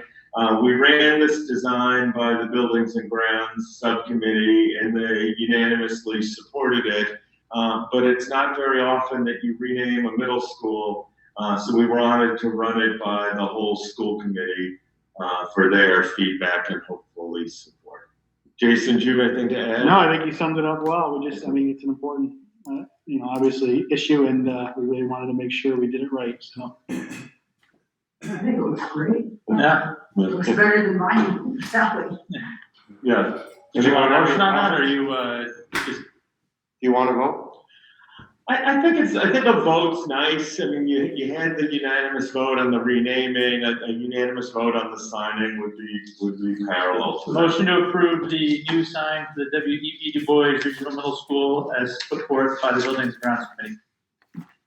We ran this design by the Buildings and Grounds Subcommittee, and they unanimously supported it. But it's not very often that you rename a middle school, so we wanted to run it by the whole school committee for their feedback and hopefully support. Jason, do you have anything to add? No, I think you summed it up well. It's an important, obviously issue, and we really wanted to make sure we did it right. So I think it looks great. Yeah. It looks better than mine, Sally. Yeah. Do you want a motion on that, or you just? Do you want to vote? I think a vote's nice. I mean, you had the unanimous vote on the renaming. A unanimous vote on the signing would be parallel to that. Motion to approve the new sign for the W.E.B. Du Bois Regional Middle School as put forth by the Buildings and Grounds Committee.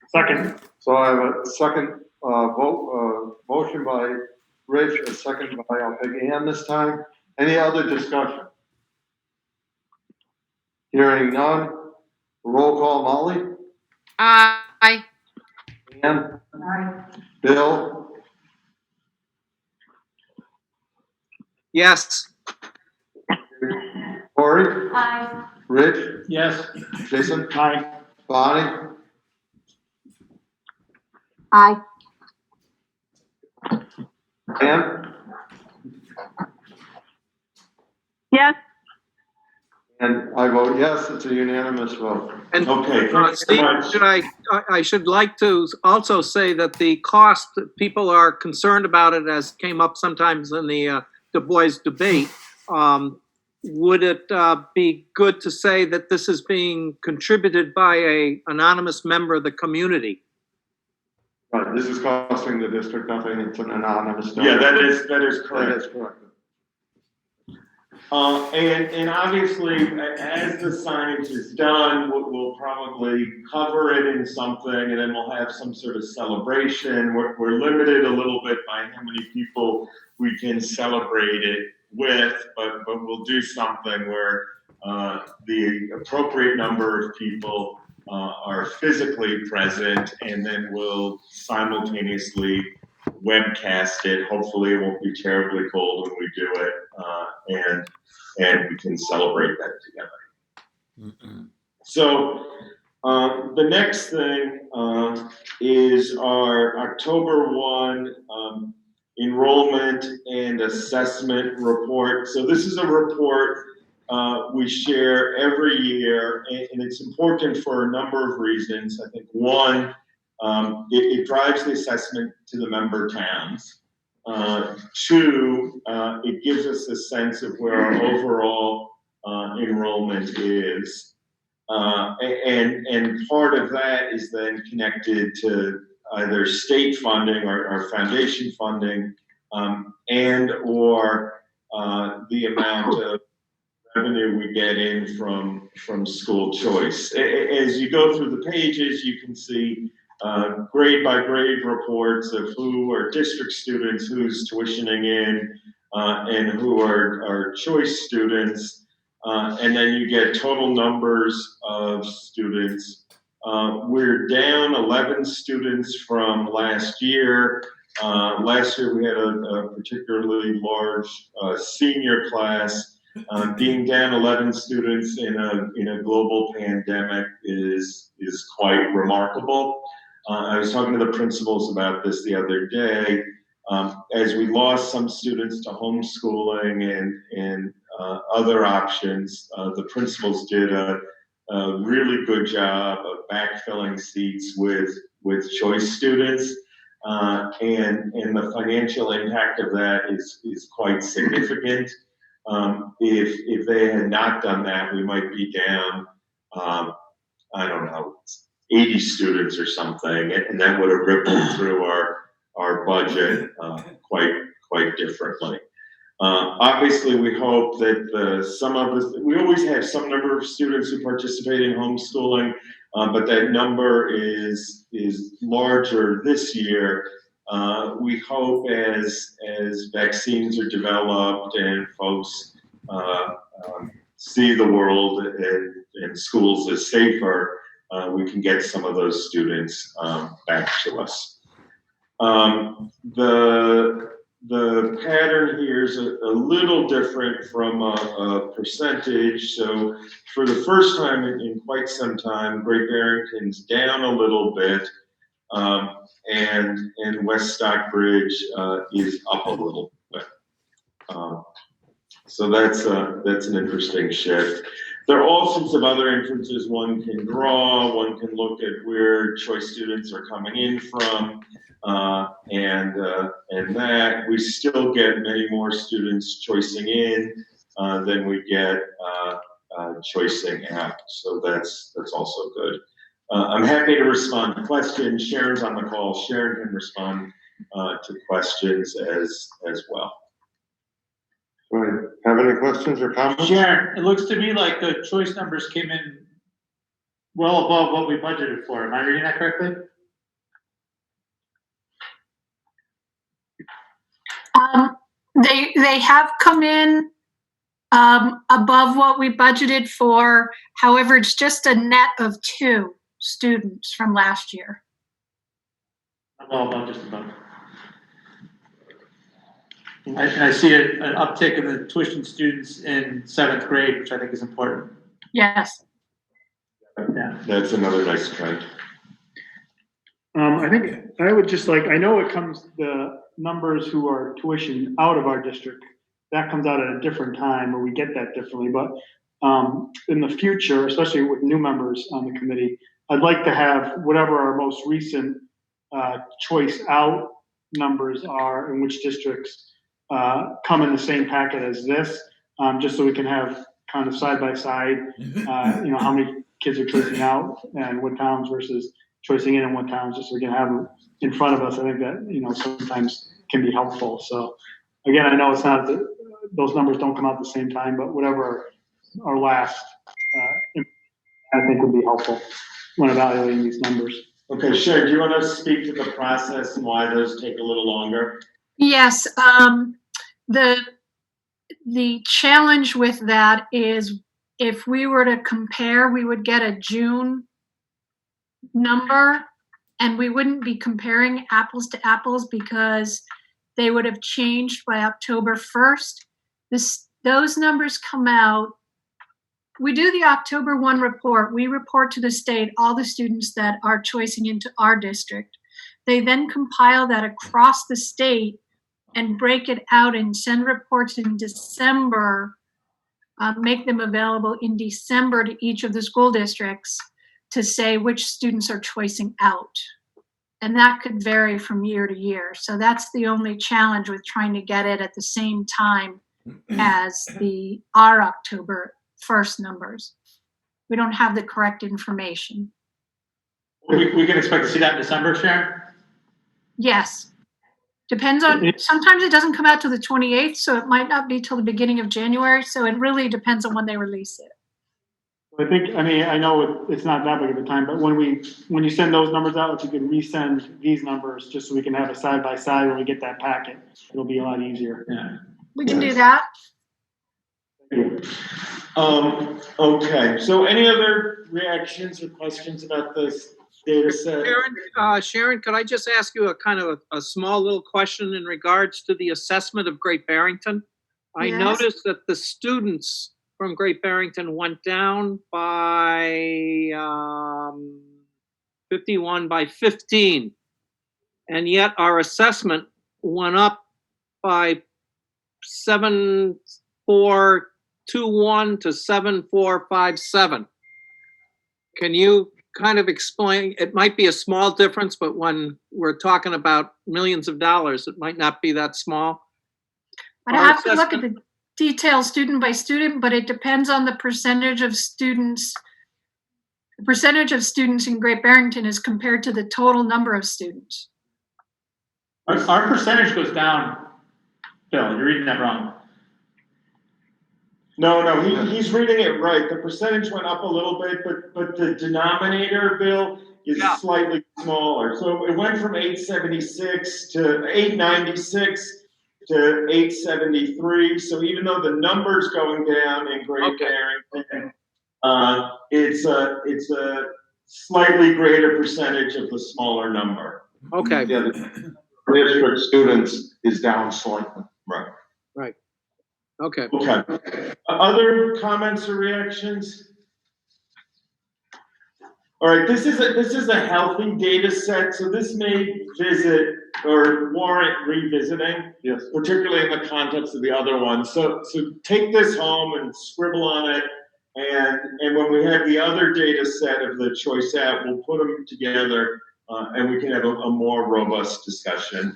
second. So I have a second motion by Rich, a second by, I'll pick Ann this time. Any other discussion? Hearing none. Roll call, Molly? Aye. Ann? Aye. Bill? Yes. Corey? Aye. Rich? Yes. Jason? Aye. Bonnie? Aye. Ann? Yes. And I vote yes, it's a unanimous vote. And Okay, thanks very Steve, much. I should like to also say that the cost, people are concerned about it, as came up sometimes in the Du Bois debate. Would it be good to say that this is being contributed by a anonymous member of the community? Right, this is costing the district nothing, it's an anonymous. Yeah, that is correct. That is correct. And obviously, as the signage is done, we'll probably cover it in something, and then we'll have some sort of celebration. We're limited a little bit by how many people we can celebrate it with, but we'll do something where the appropriate number of people are physically present, and then we'll simultaneously webcast it. Hopefully, it won't be terribly cold when we do it, and we can celebrate that together. So the next thing is our October 1 enrollment and assessment report. So this is a report we share every year, and it's important for a number of reasons. I think one, it drives the assessment to the member towns. Two, it gives us a sense of where our overall enrollment is. And part of that is then connected to either state funding or foundation funding, and or the amount of revenue we get in from school choice. As you go through the pages, you can see grade by grade reports of who are district students, who's tuitioning in, and who are choice students. And then you get total numbers of students. We're down 11 students from last year. Last year we had a particularly large senior class. Being down 11 students in a global pandemic is quite remarkable. I was talking to the principals about this the other day. As we lost some students to homeschooling and other options, the principals did a really good job of backfilling seats with choice students. And the financial impact of that is quite significant. If they had not done that, we might be down, I don't know, 80 students or something, and that would have rippled through our budget quite differently. Obviously, we hope that we always have some number of students who participate in homeschooling, but that number is larger this year. We hope as vaccines are developed and folks see the world and and schools is safer, we can get some of those students back to us. The pattern here is a little different from a percentage. So for the first time in quite some time, Great Barrington's down a little bit, and West Stockbridge is up a little bit. So that's an interesting shift. There are all sorts of other inferences one can draw. One can look at where choice students are coming in from, and that we still get many more students choicing in than we get choicing out. So that's also good. I'm happy to respond to questions. Sharon's on the call. Sharon can respond to questions as well. All right, have any questions or comments? Sharon, it looks to me like the choice numbers came in well above what we budgeted for. Am I reading that correctly? They have come in above what we budgeted for. However, it's just a net of 2 students from last year. Well, above, just above. I see an uptick in the tuition students in 7th grade, which I think is important. Yes. Yeah. That's another nice trend. I think I would just like, I know it comes, the numbers who are tuition out of our district, that comes out at a different time or we get that differently. But in the future, especially with new members on the committee, I'd like to have whatever our most recent choice out numbers are in which districts come in the same packet as this, just so we can have kind of side by side, how many kids are choicing out and what towns versus choicing in and what towns, just so we can have them in front of us. I think that, sometimes can be helpful. So again, I know it's not those numbers don't come out at the same time, but whatever our last, I think would be helpful when evaluating these numbers. Okay, Sharon, do you want to speak to the process and why those take a little longer? Yes. The challenge with that is if we were to compare, we would get a June number and we wouldn't be comparing apples to apples because they would have changed by October 1st. Those numbers come out. We do the October 1 report. We report to the state all the students that are choicing into our district. They then compile that across the state and break it out and send reports in December, make them available in December to each of the school districts to say which students are choicing out. And that could vary from year to year. So that's the only challenge with trying to get it at the same time as our October 1st numbers. We don't have the correct information. We can expect to see that in December, Sharon? Yes. Depends on, sometimes it doesn't come out till the 28th, so it might not be till the beginning of January. So it really depends on when they release it. I know it's not that big of a time, but when you send those numbers out, if you could resend these numbers just so we can have a side by side when we get that packet, it'll be a lot easier. Yeah. We can do that. Okay, so any other reactions or questions about this data set? Sharon, could I just ask you a small little question in regards to the assessment of Great Barrington? I Yes. noticed that the students from Great Barrington went down by 51 by 15, and yet our assessment went up by 7421 to 7457. Can you kind of explain? It might be a small difference, but when we're talking about millions of dollars, it might not be that small. I'd have to look at the details student by student, but it depends on the percentage of students. The percentage of students in Great Barrington is compared to the total number of students. Our percentage goes down. Bill, you're reading that wrong. No, he's reading it right. The percentage went up a little bit, but the denominator, Bill, is slightly smaller. So it went from 876 to 896 to 873. So even though the number's going down in Great Barrington, It's a slightly greater percentage of the smaller number. Okay. Yeah, the district students is down slightly. Right. Right. Okay. Okay. Other comments or reactions? All right, this is a healthy data set, so this may visit or warrant revisiting. Yes. Particularly in the context of the other one. So take this home and scribble on it, and when we have the other data set of the choice app, we'll put them together, and we can have a more robust discussion.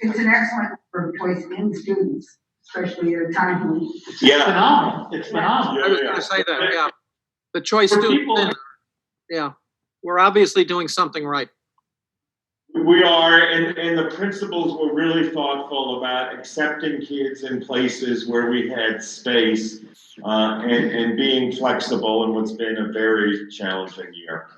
It's an excellent for choice in students, especially at a time when. Yeah. Phenomenal. It's phenomenal. I was going to say that. Yeah. The choice student. Yeah. We're obviously doing something right. We are, and the principals were really thoughtful about accepting kids in places where we had space, and being flexible in what's been a very challenging year.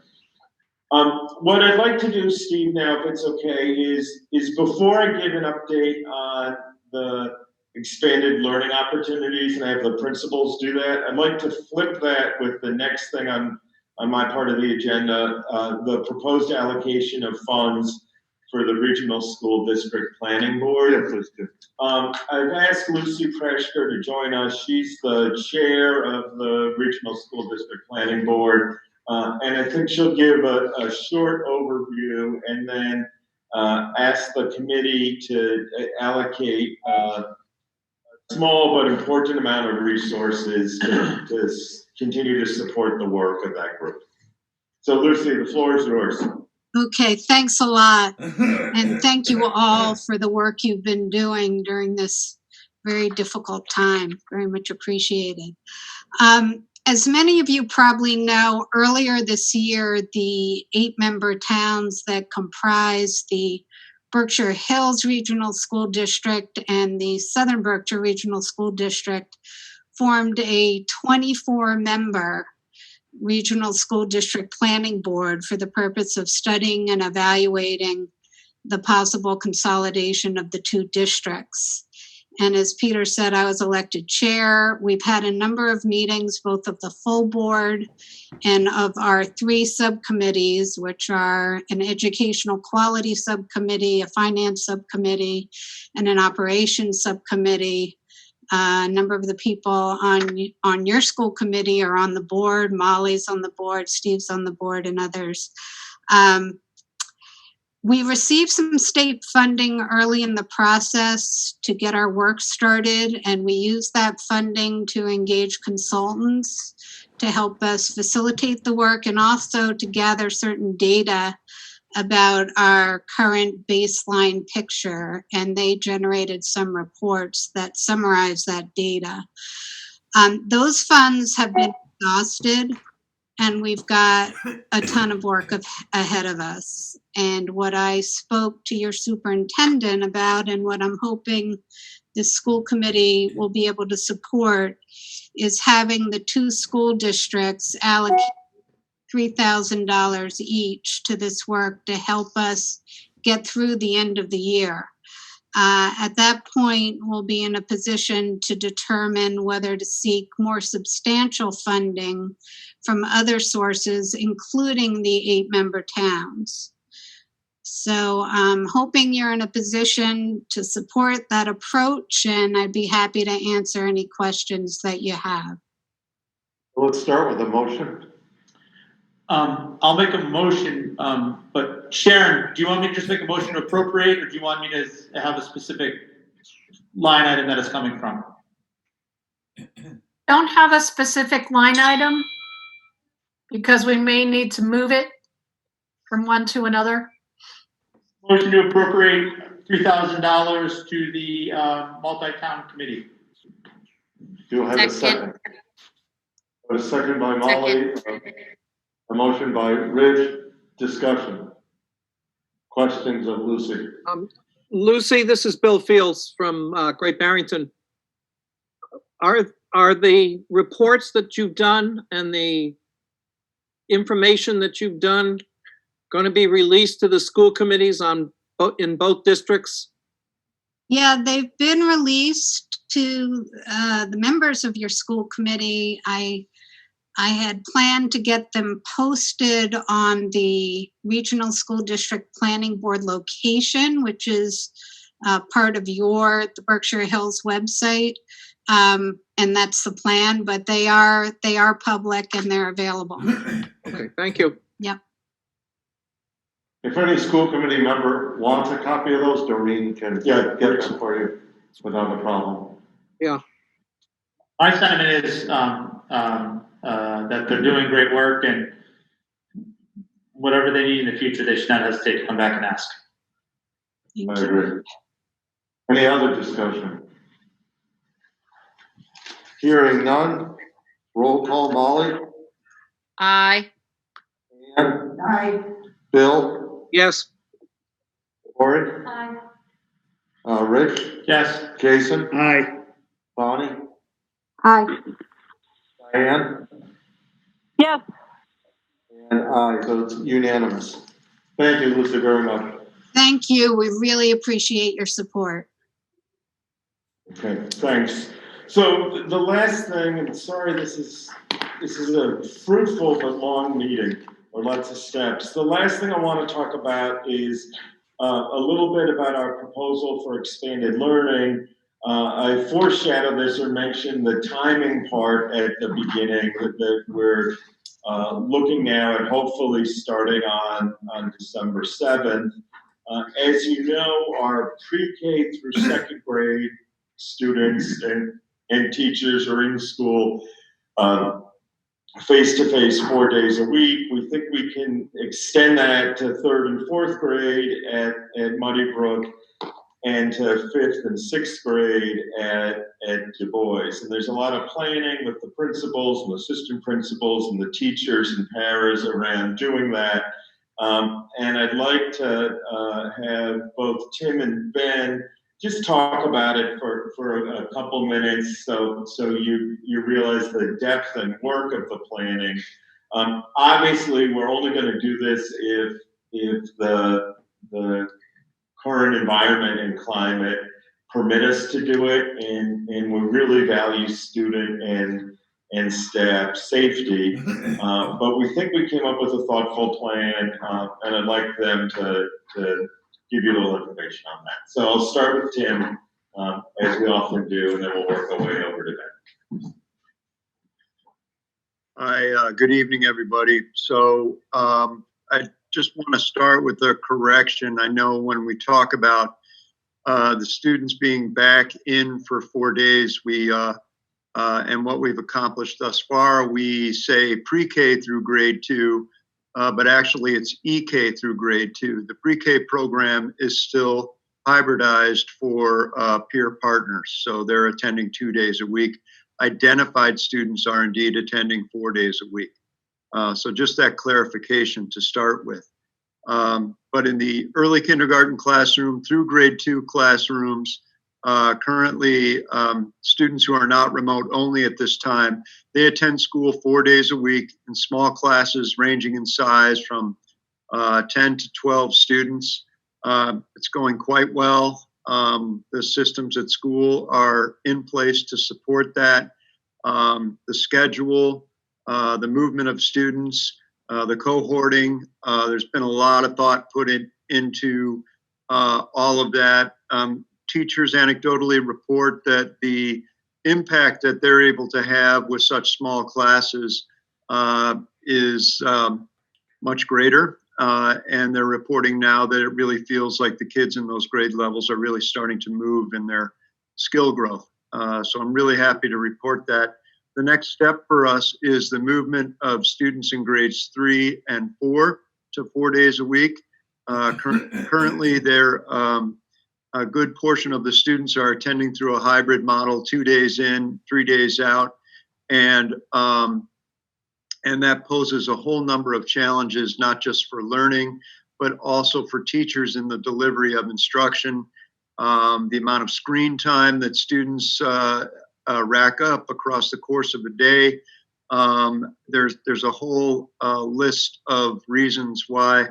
What I'd like to do, Steve, now, if it's okay, is before I give an update on the expanded learning opportunities and I have the principals do that, I'd like to flip that with the next thing on my part of the agenda, the proposed allocation of funds for the Regional School District Planning Board. Yeah, please do. I've asked Lucy Preschker to join us. She's the chair of the Regional School District Planning Board. And I think she'll give a short overview and then ask the committee to allocate a small but important amount of resources to continue to support the work of that group. So Lucy, the floor is yours. Okay, thanks a lot. And thank you all for the work you've been doing during this very difficult time. Very much appreciated. As many of you probably know, earlier this year, the 8-member towns that comprise the Berkshire Hills Regional School District and the Southern Berkshire Regional School District formed a 24-member Regional School District Planning Board for the purpose of studying and evaluating the possible consolidation of the two districts. And as Peter said, I was elected chair. We've had a number of meetings, both of the full board and of our 3 subcommittees, which are an educational quality subcommittee, a finance subcommittee, and an operations subcommittee. A number of the people on your school committee are on the board. Molly's on the board, Steve's on the board, and others. We received some state funding early in the process to get our work started, and we used that funding to engage consultants to help us facilitate the work and also to gather certain data about our current baseline picture, and they generated some reports that summarize that data. Those funds have been exhausted, and we've got a ton of work ahead of us. And what I spoke to your superintendent about, and what I'm hoping the school committee will be able to support, is having the 2 school districts allocate $3,000 each to this work to help us get through the end of the year. At that point, we'll be in a position to determine whether to seek more substantial funding from other sources, including the 8-member towns. So I'm hoping you're in a position to support that approach, and I'd be happy to answer any questions that you have. Let's start with a motion. I'll make a motion, but Sharon, do you want me to just make a motion to appropriate, or do you want me to have a specific line item that it's coming from? Don't have a specific line item because we may need to move it from one to another. Motion to appropriate $3,000 to the multi-town committee. Do I have a second? A second by Molly. A motion by Rich. Discussion. Questions of Lucy. Lucy, this is Bill Fields from Great Barrington. Are the reports that you've done and the information that you've done going to be released to the school committees in both districts? Yeah, they've been released to the members of your school committee. I I had planned to get them posted on the Regional School District Planning Board location, which is part of the Berkshire Hills website. And that's the plan, but they are public and they're available. Okay, thank you. Yep. If any school committee member wants a copy of those, Doreen can get them for you without a problem. Yeah. My sentiment is that they're doing great work, and whatever they need in the future, they should not hesitate to come back and ask. I agree. Any other discussion? Hearing none, roll call. Molly? Aye. Ann? Aye. Bill? Yes. Lori? Aye. Rich? Yes. Jason? Aye. Bonnie? Aye. Diane? Yes. And aye, so it's unanimous. Thank you, Lucy, very much. Thank you. We really appreciate your support. Okay, thanks. So the last thing, and sorry, this is a fruitful but long meeting, or lots of steps. The last thing I want to talk about is a little bit about our proposal for expanded learning. I foreshadowed this or mentioned the timing part at the beginning that we're looking now at hopefully starting on December 7th. As you know, our pre-K through second grade students and teachers are in school face-to-face 4 days a week. We think we can extend that to third and fourth grade at Muddy Brook and to fifth and sixth grade at Du Bois. And there's a lot of planning with the principals and assistant principals and the teachers and paras around doing that. And I'd like to have both Tim and Ben just talk about it for a couple minutes so you realize the depth and work of the planning. Obviously, we're only going to do this if the current environment and climate permit us to do it, and we really value student and staff safety. But we think we came up with a thoughtful plan, and I'd like them to give you a little information on that. So I'll start with Tim, as we often do, and then we'll work our way over to Ben. Hi, good evening, everybody. So I just want to start with a correction. I know when we talk about the students being back in for 4 days, and what we've accomplished thus far, we say pre-K through grade 2, but actually it's EK through grade 2. The pre-K program is still hybridized for peer partners, so they're attending 2 days a week. Identified students are indeed attending 4 days a week. So just that clarification to start with. But in the early kindergarten classroom through grade 2 classrooms, currently students who are not remote only at this time, they attend school 4 days a week in small classes ranging in size from 10 to 12 students. It's going quite well. The systems at school are in place to support that. The schedule, the movement of students, the cohorting, there's been a lot of thought put into all of that. Teachers anecdotally report that the impact that they're able to have with such small classes is much greater. And they're reporting now that it really feels like the kids in those grade levels are really starting to move in their skill growth. So I'm really happy to report that. The next step for us is the movement of students in grades 3 and 4 to 4 days a week. Currently, a good portion of the students are attending through a hybrid model, 2 days in, 3 days out. And that poses a whole number of challenges, not just for learning, but also for teachers in the delivery of instruction. The amount of screen time that students rack up across the course of a day. There's a whole list of reasons why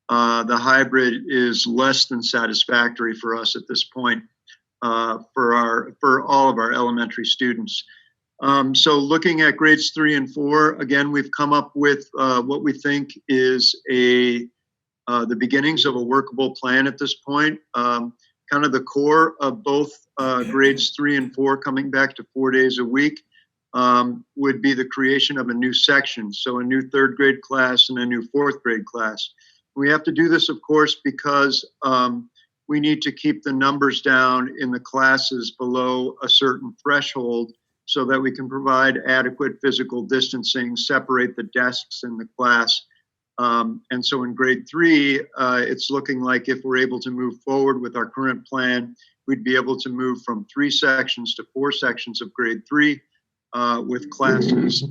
the hybrid is less than satisfactory for us at this point for all of our elementary students. So looking at grades 3 and 4, again, we've come up with what we think is the beginnings of a workable plan at this point. Kind of the core of both grades 3 and 4 coming back to 4 days a week would be the creation of a new section. So a new 3rd grade class and a new 4th grade class. We have to do this, of course, because we need to keep the numbers down in the classes below a certain threshold so that we can provide adequate physical distancing, separate the desks in the class. And so in grade 3, it's looking like if we're able to move forward with our current plan, we'd be able to move from 3 sections to 4 sections of grade 3 with classes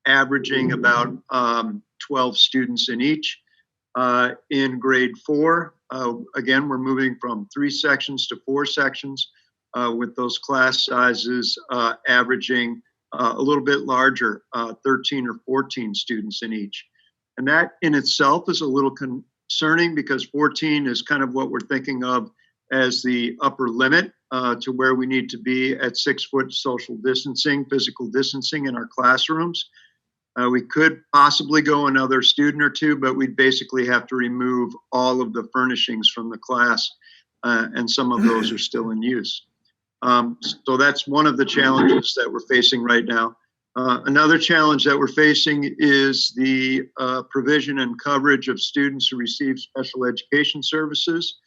averaging about 12 students in each. In grade 4, again, we're moving from 3 sections to 4 sections with those class sizes averaging a little bit larger, 13 or 14 students in each. And that in itself is a little concerning because 14 is kind of what we're thinking of as the upper limit to where we need to be at 6-foot social distancing, physical distancing in our classrooms. We could possibly go another student or 2, but we'd basically have to remove all of the furnishings from the class, and some of those are still in use. So that's one of the challenges that we're facing right now. Another challenge that we're facing is the provision and coverage of students who receive special education services.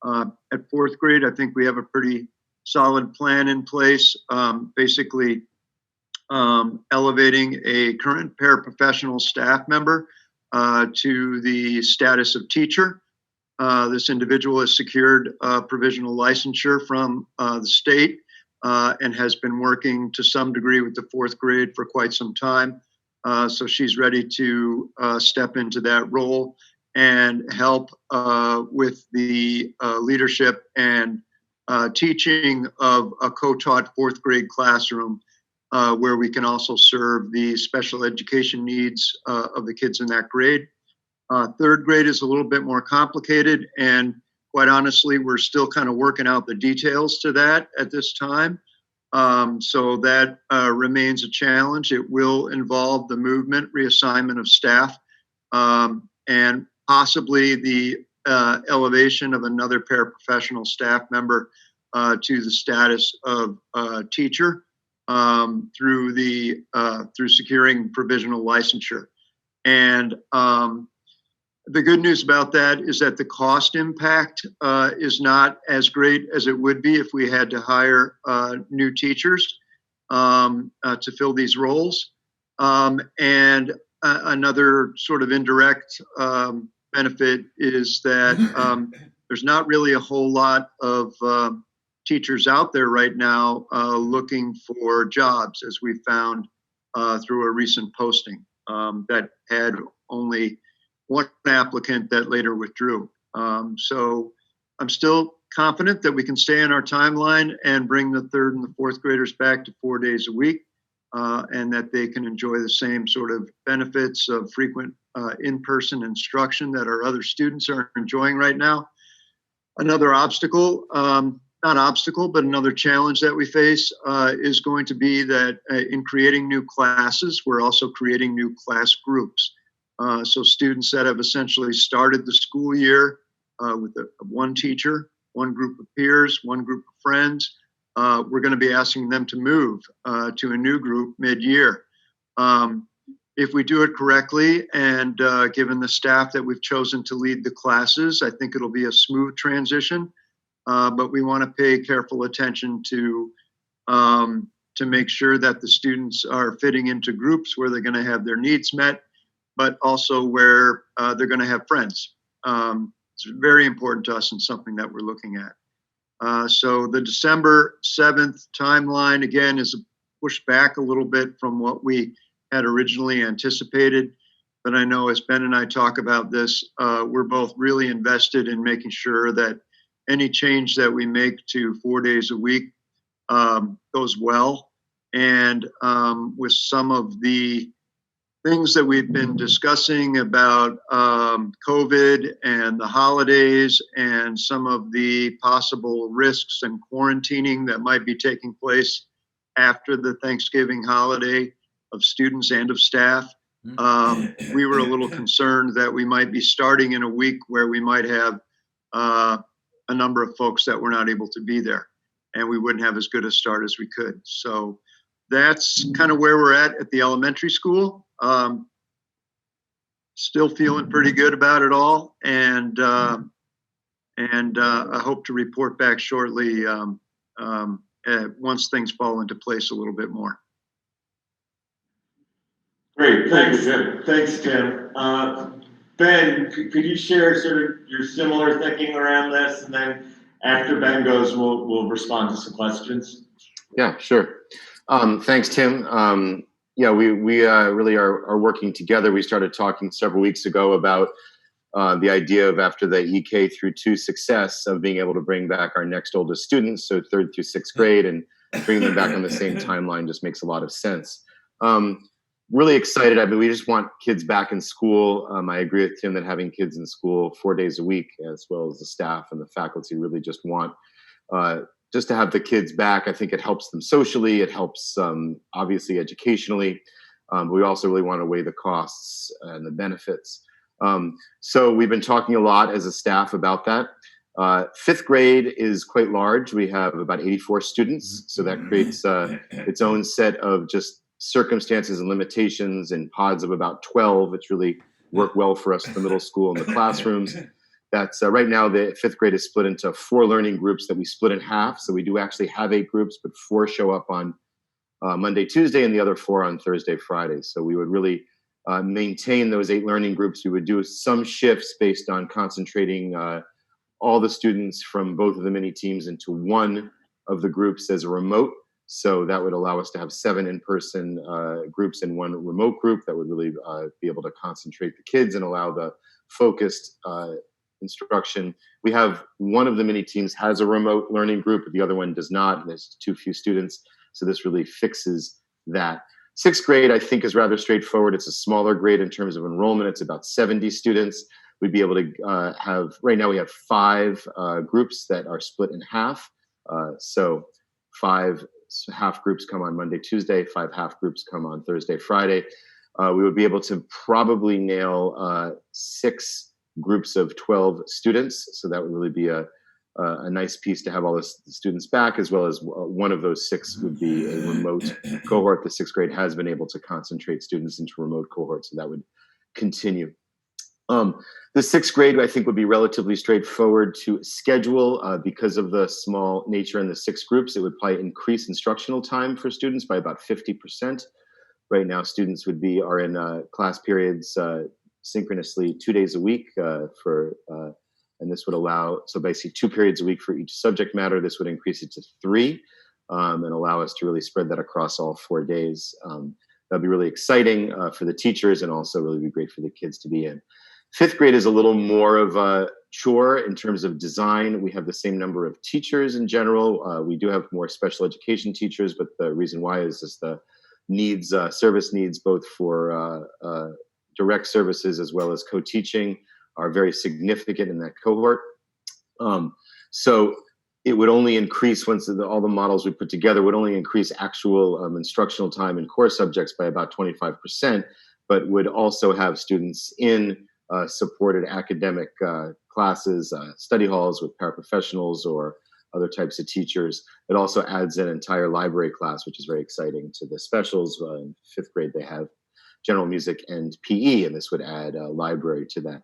At 4th grade, I think we have a pretty solid plan in place, basically elevating a current paraprofessional staff member to the status of teacher. This individual has secured provisional licensure from the state and has been working to some degree with the 4th grade for quite some time. So she's ready to step into that role and help with the leadership and teaching of a co-taught 4th grade classroom where we can also serve the special education needs of the kids in that grade. 3rd grade is a little bit more complicated, and quite honestly, we're still kind of working out the details to that at this time. So that remains a challenge. It will involve the movement, reassignment of staff, and possibly the elevation of another paraprofessional staff member to the status of teacher through securing provisional licensure. And the good news about that is that the cost impact is not as great as it would be if we had to hire new teachers to fill these roles. And another sort of indirect benefit is that there's not really a whole lot of teachers out there right now looking for jobs, as we found through a recent posting that had only one applicant that later withdrew. So I'm still confident that we can stay on our timeline and bring the 3rd and the 4th graders back to 4 days a week, and that they can enjoy the same sort of benefits of frequent in-person instruction that our other students are enjoying right now. Another obstacle, not obstacle, but another challenge that we face is going to be that in creating new classes, we're also creating new class groups. So students that have essentially started the school year with one teacher, one group of peers, one group of friends, we're going to be asking them to move to a new group mid-year. If we do it correctly and given the staff that we've chosen to lead the classes, I think it'll be a smooth transition. But we want to pay careful attention to make sure that the students are fitting into groups where they're going to have their needs met, but also where they're going to have friends. It's very important to us and something that we're looking at. So the December 7th timeline, again, is pushed back a little bit from what we had originally anticipated. But I know as Ben and I talk about this, we're both really invested in making sure that any change that we make to 4 days a week goes well. And with some of the things that we've been discussing about COVID and the holidays and some of the possible risks and quarantining that might be taking place after the Thanksgiving holiday of students and of staff. We were a little concerned that we might be starting in a week where we might have a number of folks that were not able to be there, and we wouldn't have as good a start as we could. So that's kind of where we're at the elementary school. Still feeling pretty good about it all, and I hope to report back shortly once things fall into place a little bit more. Great, thanks, Tim. Ben, could you share sort of your similar thinking around this, and then after Ben goes, we'll respond to some questions. Yeah, sure. Thanks, Tim. Yeah, we really are working together. We started talking several weeks ago about the idea of, after the EK through 2 success, of being able to bring back our next oldest students, so 3rd through 6th grade, and bring them back on the same timeline just makes a lot of sense. Really excited. I mean, we just want kids back in school. I agree with Tim that having kids in school 4 days a week, as well as the staff and the faculty, really just want just to have the kids back. I think it helps them socially. It helps obviously educationally. But we also really want to weigh the costs and the benefits. So we've been talking a lot as a staff about that. 5th grade is quite large. We have about 84 students. So that creates its own set of just circumstances and limitations. In pods of about 12, it's really worked well for us in the middle school and the classrooms. That's right now the 5th grade is split into 4 learning groups that we split in half. So we do actually have 8 groups, but 4 show up on Monday, Tuesday, and the other 4 on Thursday, Friday. So we would really maintain those 8 learning groups. We would do some shifts based on concentrating all the students from both of the mini teams into one of the groups as a remote. So that would allow us to have 7 in-person groups and 1 remote group that would really be able to concentrate the kids and allow the focused instruction. We have one of the mini teams has a remote learning group, but the other one does not, and there's too few students. So this really fixes that. 6th grade, I think, is rather straightforward. It's a smaller grade in terms of enrollment. It's about 70 students. We'd be able to have, right now we have 5 groups that are split in half. So 5 half groups come on Monday, Tuesday, 5 half groups come on Thursday, Friday. We would be able to probably nail 6 groups of 12 students. So that would really be a nice piece to have all the students back, as well as one of those 6 would be a remote cohort. The 6th grade has been able to concentrate students into remote cohorts, so that would continue. The 6th grade, I think, would be relatively straightforward to schedule because of the small nature in the 6 groups. It would probably increase instructional time for students by about 50%. Right now, students are in class periods synchronously 2 days a week and this would allow, so basically 2 periods a week for each subject matter. This would increase it to 3 and allow us to really spread that across all 4 days. That'd be really exciting for the teachers and also really be great for the kids to be in. 5th grade is a little more of a chore in terms of design. We have the same number of teachers in general. We do have more special education teachers, but the reason why is just the needs, service needs, both for direct services as well as co-teaching, are very significant in that cohort. So it would only increase once all the models we put together would only increase actual instructional time in core subjects by about 25%, but would also have students in supported academic classes, study halls with paraprofessionals or other types of teachers. It also adds an entire library class, which is very exciting to the specials. In 5th grade, they have general music and PE, and this would add a library to that.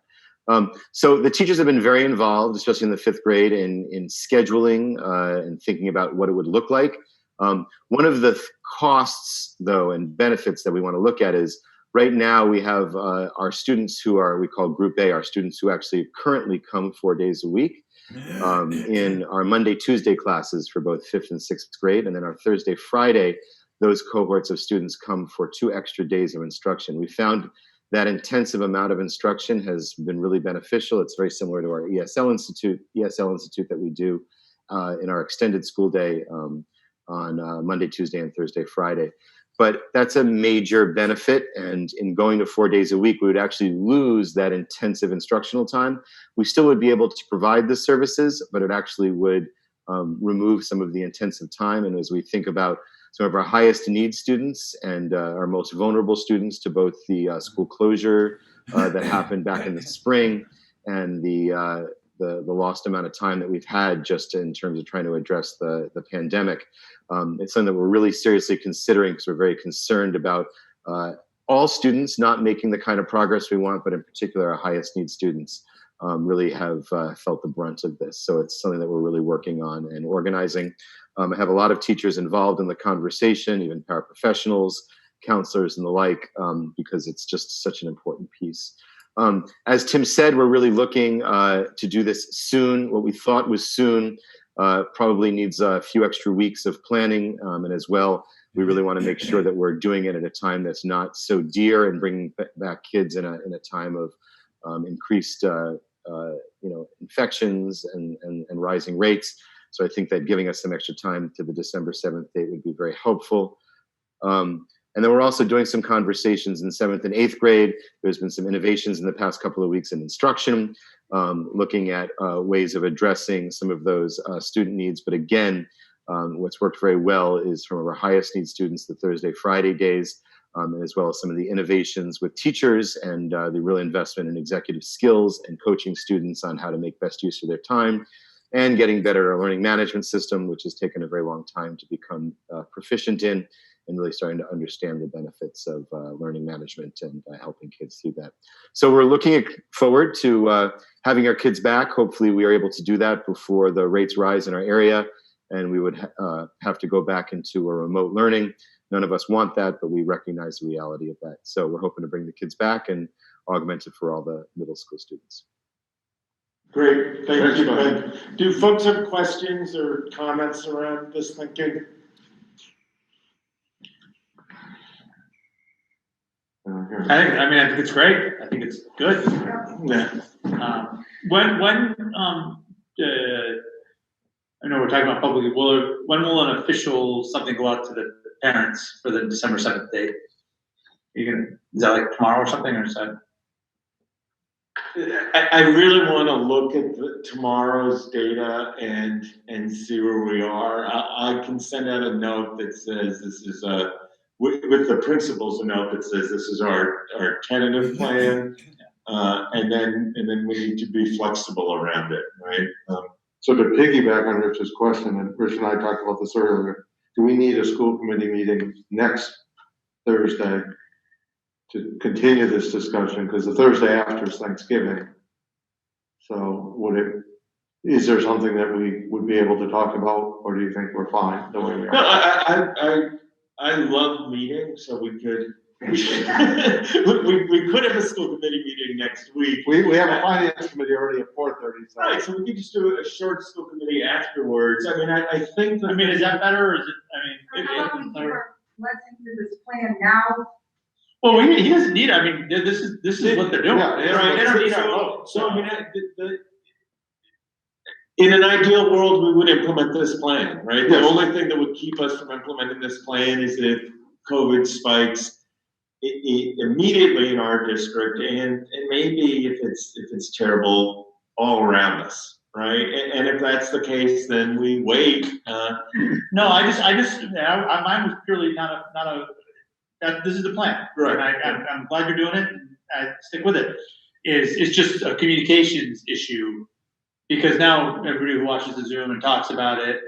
So the teachers have been very involved, especially in the 5th grade, in scheduling and thinking about what it would look like. One of the costs, though, and benefits that we want to look at is right now we have our students who we call Group A, our students who actually currently come 4 days a week in our Monday, Tuesday classes for both 5th and 6th grade. And then our Thursday, Friday, those cohorts of students come for 2 extra days of instruction. We found that intensive amount of instruction has been really beneficial. It's very similar to our ESL Institute that we do in our extended school day on Monday, Tuesday, and Thursday, Friday. But that's a major benefit. And in going to 4 days a week, we would actually lose that intensive instructional time. We still would be able to provide the services, but it actually would remove some of the intensive time. And as we think about some of our highest need students and our most vulnerable students to both the school closure that happened back in the spring and the lost amount of time that we've had just in terms of trying to address the pandemic. It's something that we're really seriously considering because we're very concerned about all students not making the kind of progress we want, but in particular our highest need students really have felt the brunt of this. So it's something that we're really working on and organizing. I have a lot of teachers involved in the conversation, even paraprofessionals, counselors and the like, because it's just such an important piece. As Tim said, we're really looking to do this soon. What we thought was soon probably needs a few extra weeks of planning. And as well, we really want to make sure that we're doing it at a time that's not so dear and bringing back kids in a time of increased infections and rising rates. So I think that giving us some extra time to the December 7th date would be very helpful. And then we're also doing some conversations in 7th and 8th grade. There's been some innovations in the past couple of weeks in instruction, looking at ways of addressing some of those student needs. But again, what's worked very well is from our highest need students, the Thursday, Friday days, as well as some of the innovations with teachers and the real investment in executive skills and coaching students on how to make best use of their time and getting better at our learning management system, which has taken a very long time to become proficient in, and really starting to understand the benefits of learning management and helping kids through that. So we're looking forward to having our kids back. Hopefully we are able to do that before the rates rise in our area and we would have to go back into a remote learning. None of us want that, but we recognize the reality of that. So we're hoping to bring the kids back and augment it for all the middle school students. Great, thank you, Ben. Do folks have questions or comments around this thinking? I think it's great. I think it's good. Yeah. I know we're talking about publicly. When will an official something go out to the parents for the December 7th date? Is that like tomorrow or something, or is that? I really want to look at tomorrow's data and see where we are. I can send out a note that says this is with the principals, a note that says this is our tentative plan, and then we need to be flexible around it, right? So to piggyback on Rich's question, and Rich and I talked about this earlier, do we need a school committee meeting next Thursday to continue this discussion? Because the Thursday after is Thanksgiving. So is there something that we would be able to talk about, or do you think we're fine the way we are? No, I love meetings, so we could we could have a school committee meeting next week. We have a finance committee already at 4:30. So. Right, so we could just do a short school committee afterwards. I mean, I think. Is that better, or is it? How about we give our blessing to this plan now? Well, he doesn't need. This is what they're doing. Yeah, right. They don't need our vote. So in an ideal world, we would implement this plan, right? Yes. The only thing that would keep us from implementing this plan is if COVID spikes immediately in our district, and maybe if it's terrible all around us, right? And if that's the case, then we wait. No, mine was purely not a. This is the plan, right? And I'm glad you're doing it. And I stick with it. It's just a communications issue, because now everybody who watches the Zoom and talks about it,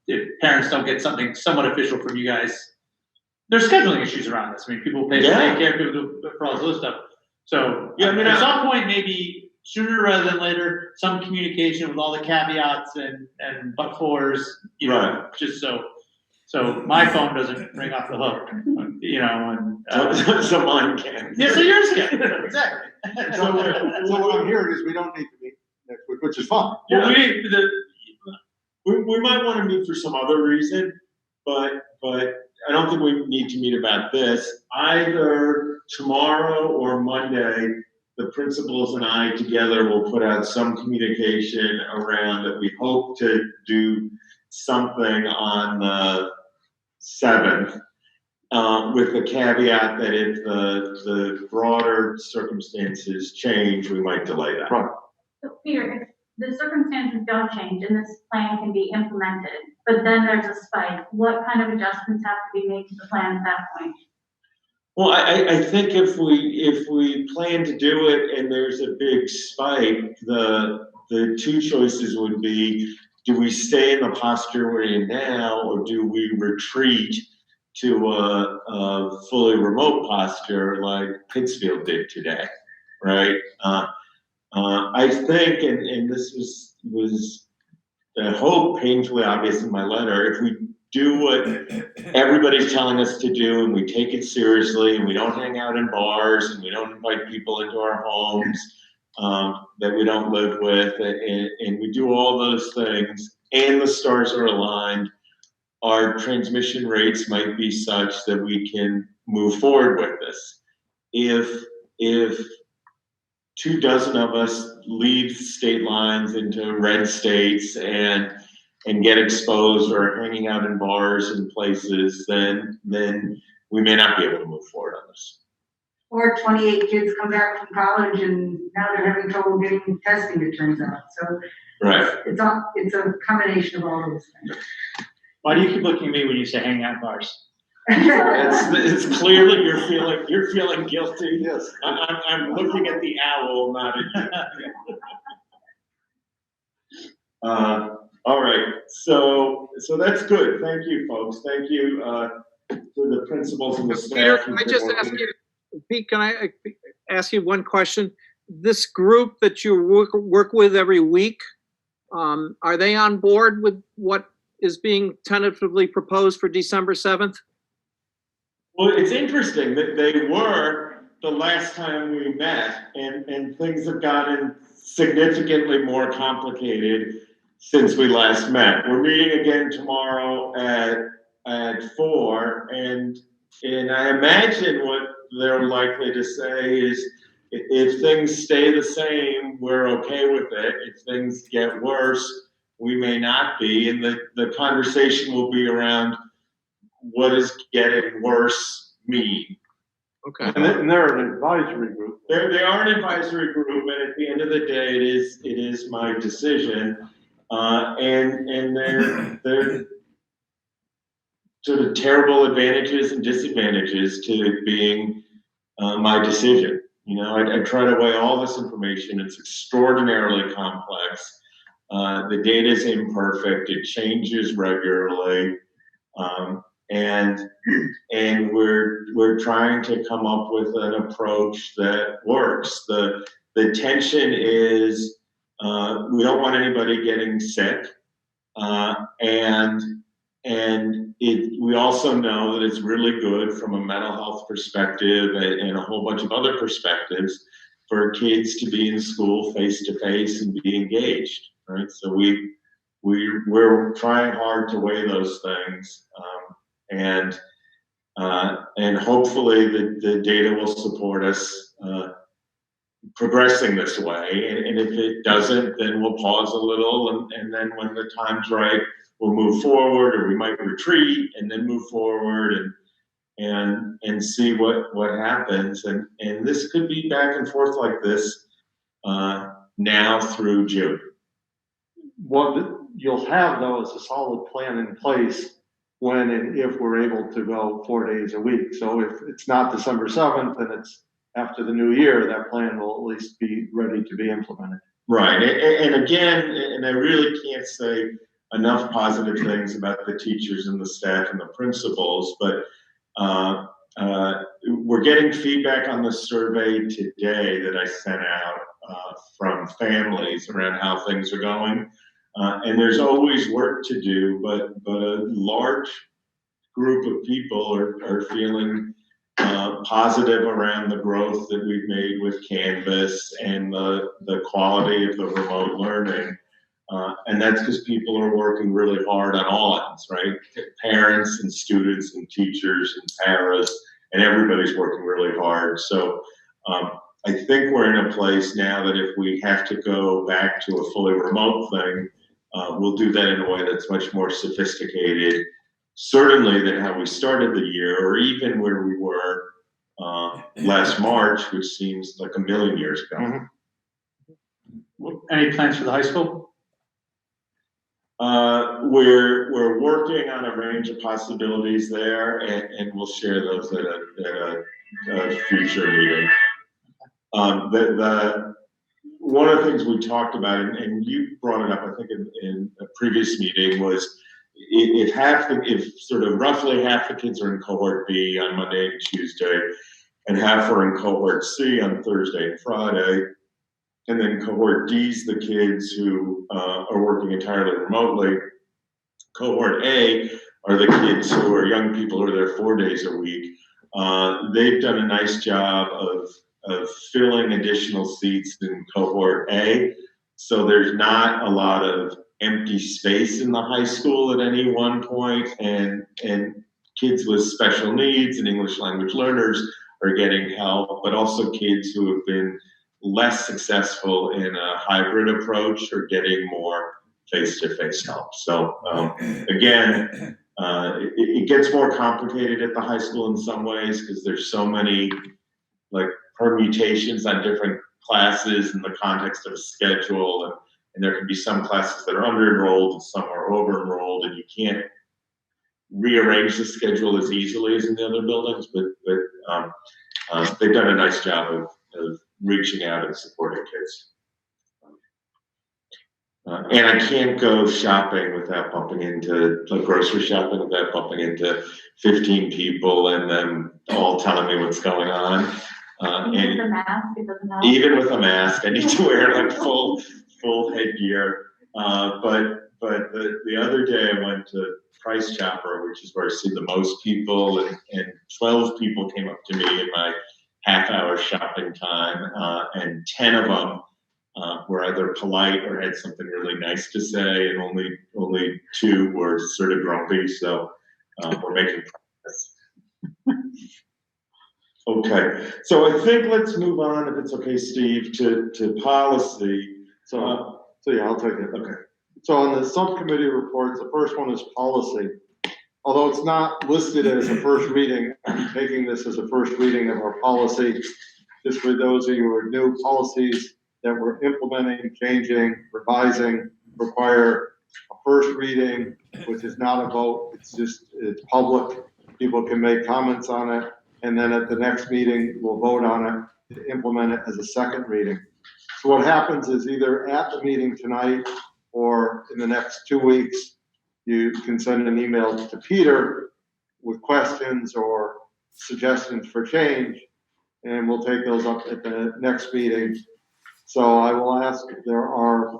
if parents don't get something somewhat official from you guys. There's scheduling issues around this. People pay for daycare, people do for all this other stuff. So at some point, maybe sooner rather than later, some communication with all the caveats and but-fors, just so my phone doesn't ring off the hook, and so mine can. Yeah, so yours can. Exactly. So what I'm hearing is we don't need to meet next week, which is fine. Well, we might want to meet for some other reason, but I don't think we need to meet about this. Either tomorrow or Monday, the principals and I together will put out some communication around that we hope to do something on the 7th, with the caveat that if the broader circumstances change, we might delay that. Right. So Peter, the circumstances don't change and this plan can be implemented, but then there's a spike, what kind of adjustments have to be made to the plan at that point? Well, I think if we plan to do it and there's a big spike, the two choices would be, do we stay in the posture we're in now, or do we retreat to a fully remote posture like Pittsfield did today, right? I think, and this was I hope painfully obvious in my letter, if we do what everybody's telling us to do and we take it seriously and we don't hang out in bars and we don't invite people into our homes that we don't live with, and we do all those things and the stars are aligned, our transmission rates might be such that we can move forward with this. If 24 of us leave state lines into red states and get exposed or hanging out in bars and places, then we may not be able to move forward on this. Or 28 kids come back from college and now they're having trouble getting testing, it turns out. So right. It's a combination of all those things. Why do you keep looking at me when you say hang out bars? It's clearly you're feeling guilty. Yes. I'm looking at the owl, not at you. All right, so that's good. Thank you, folks. Thank you to the principals and the staff. Peter, can I just ask you, Pete, can I ask you one question? This group that you work with every week, are they on board with what is being tentatively proposed for December 7th? Well, it's interesting that they were the last time we met, and things have gotten significantly more complicated since we last met. We're meeting again tomorrow at 4, and I imagine what they're likely to say is, if things stay the same, we're okay with it. If things get worse, we may not be, and the conversation will be around what does getting worse mean. Okay. And they're an advisory group. They are an advisory group, and at the end of the day, it is my decision. And there sort of terrible advantages and disadvantages to being my decision. You know, I try to weigh all this information. It's extraordinarily complex. The data is imperfect. It changes regularly. And we're trying to come up with an approach that works. The tension is we don't want anybody getting sick, we also know that it's really good from a mental health perspective and a whole bunch of other perspectives for kids to be in school face to face and be engaged, right? So we're trying hard to weigh those things, and hopefully the data will support us progressing this way. And if it doesn't, then we'll pause a little, and then when the time's right, we'll move forward, or we might retreat and then move forward and see what happens. And this could be back and forth like this now through June. What you'll have, though, is a solid plan in place when and if we're able to go 4 days a week. So if it's not December 7th and it's after the new year, that plan will at least be ready to be implemented. Right. And again, and I really can't say enough positive things about the teachers and the staff and the principals, but we're getting feedback on the survey today that I sent out from families around how things are going. And there's always work to do, but a large group of people are feeling positive around the growth that we've made with Canvas and the quality of the remote learning. And that's because people are working really hard on all ends, right? Parents and students and teachers and paras, and everybody's working really hard. So I think we're in a place now that if we have to go back to a fully remote thing, we'll do that in a way that's much more sophisticated, certainly than how we started the year, or even where we were last March, which seems like a million years ago. Mm-hmm. Any plans for the high school? We're working on a range of possibilities there, and we'll share those at a future meeting. One of the things we talked about, and you brought it up, I think in a previous meeting, was if sort of roughly half the kids are in cohort B on Monday and Tuesday, and half are in cohort C on Thursday and Friday, and then cohort D's the kids who are working entirely remotely. Cohort A are the kids who are young people who are there 4 days a week. They've done a nice job of filling additional seats in cohort A. So there's not a lot of empty space in the high school at any one point, and kids with special needs and English language learners are getting help, but also kids who have been less successful in a hybrid approach are getting more face-to-face help. So again, it gets more complicated at the high school in some ways because there's so many like permutations on different classes in the context of a schedule, and there can be some classes that are under-enrolled and some are over-enrolled, and you can't rearrange the schedule as easily as in the other buildings, but they've done a nice job of reaching out and supporting kids. And I can't go shopping without bumping into, like grocery shopping without bumping into 15 people and them all telling me what's going on. Even with a mask, it doesn't help. Even with a mask, I need to wear like full headgear. But the other day I went to Price Chopper, which is where I see the most people, and 12 people came up to me in my half-hour shopping time, and 10 of them were either polite or had something really nice to say, and only 2 were sort of grumpy. So we're making progress. Okay, so I think let's move on, if it's okay, Steve, to policy. So yeah, I'll take it. Okay. So on the subcommittee reports, the first one is policy. Although it's not listed as a first reading, I'm taking this as a first reading of our policy. Just for those of you who are new, policies that we're implementing, changing, revising require a first reading, which is not a vote. It's public. People can make comments on it. And then at the next meeting, we'll vote on it to implement it as a second reading. So what happens is either at the meeting tonight or in the next 2 weeks, you can send an email to Peter with questions or suggestions for change, and we'll take those up at the next meeting. So I will ask if there are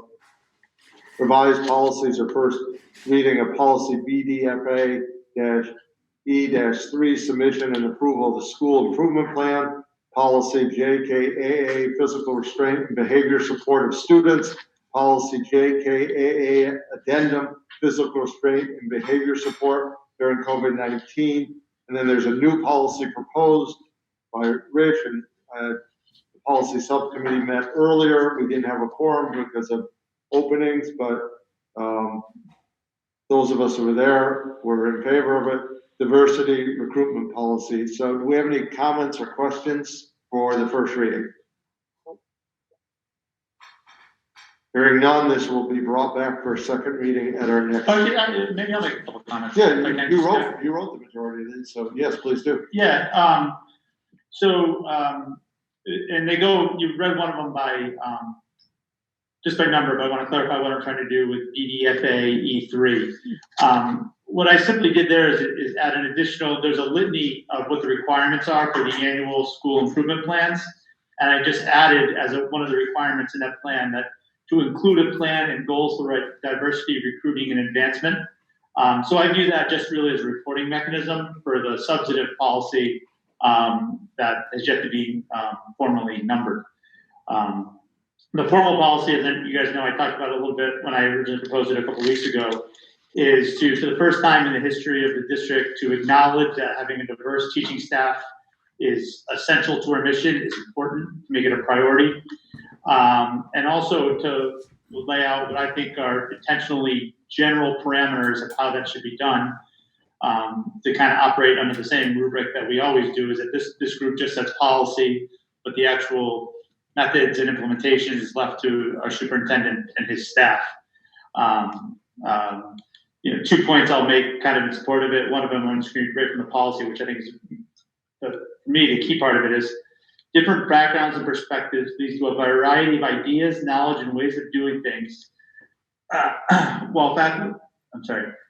revised policies or first reading of policy BDFA-E-3, submission and approval of the school improvement plan, policy JKAA, physical restraint and behavior support of students, policy JKAA, addendum, physical restraint and behavior support during COVID-19. And then there's a new policy proposed by Rich, and the policy subcommittee met earlier. We didn't have a quorum because of openings, but those of us who were there were in favor of it. Diversity recruitment policy. So do we have any comments or questions for the first reading? Hearing none, this will be brought back for a second reading at our next. Oh, yeah, maybe I'll make a couple comments. Yeah, you wrote the majority of these, so yes, please do. Yeah, and they go, you've read one of them by, just by number, but I want to clarify what I'm trying to do with BDFA E3. What I simply did there is add an additional, there's a litany of what the requirements are for the annual school improvement plans. And I just added as one of the requirements in that plan that to include a plan and goals for diversity, recruiting, and advancement. So I view that just really as a reporting mechanism for the substantive policy that has yet to be formally numbered. The formal policy, as you guys know, I talked about it a little bit when I originally proposed it a couple weeks ago, is to, for the first time in the history of the district, to acknowledge that having a diverse teaching staff is essential to our mission. It's important to make it a priority. And also to lay out what I think are intentionally general parameters of how that should be done, to kind of operate under the same rubric that we always do, is that this group just sets policy, but the actual methods and implementations is left to our superintendent and his staff. 2 points I'll make kind of in support of it. One of them on screen right from the policy, which I think is, for me, the key part of it is different backgrounds and perspectives leads to a variety of ideas, knowledge, and ways of doing things.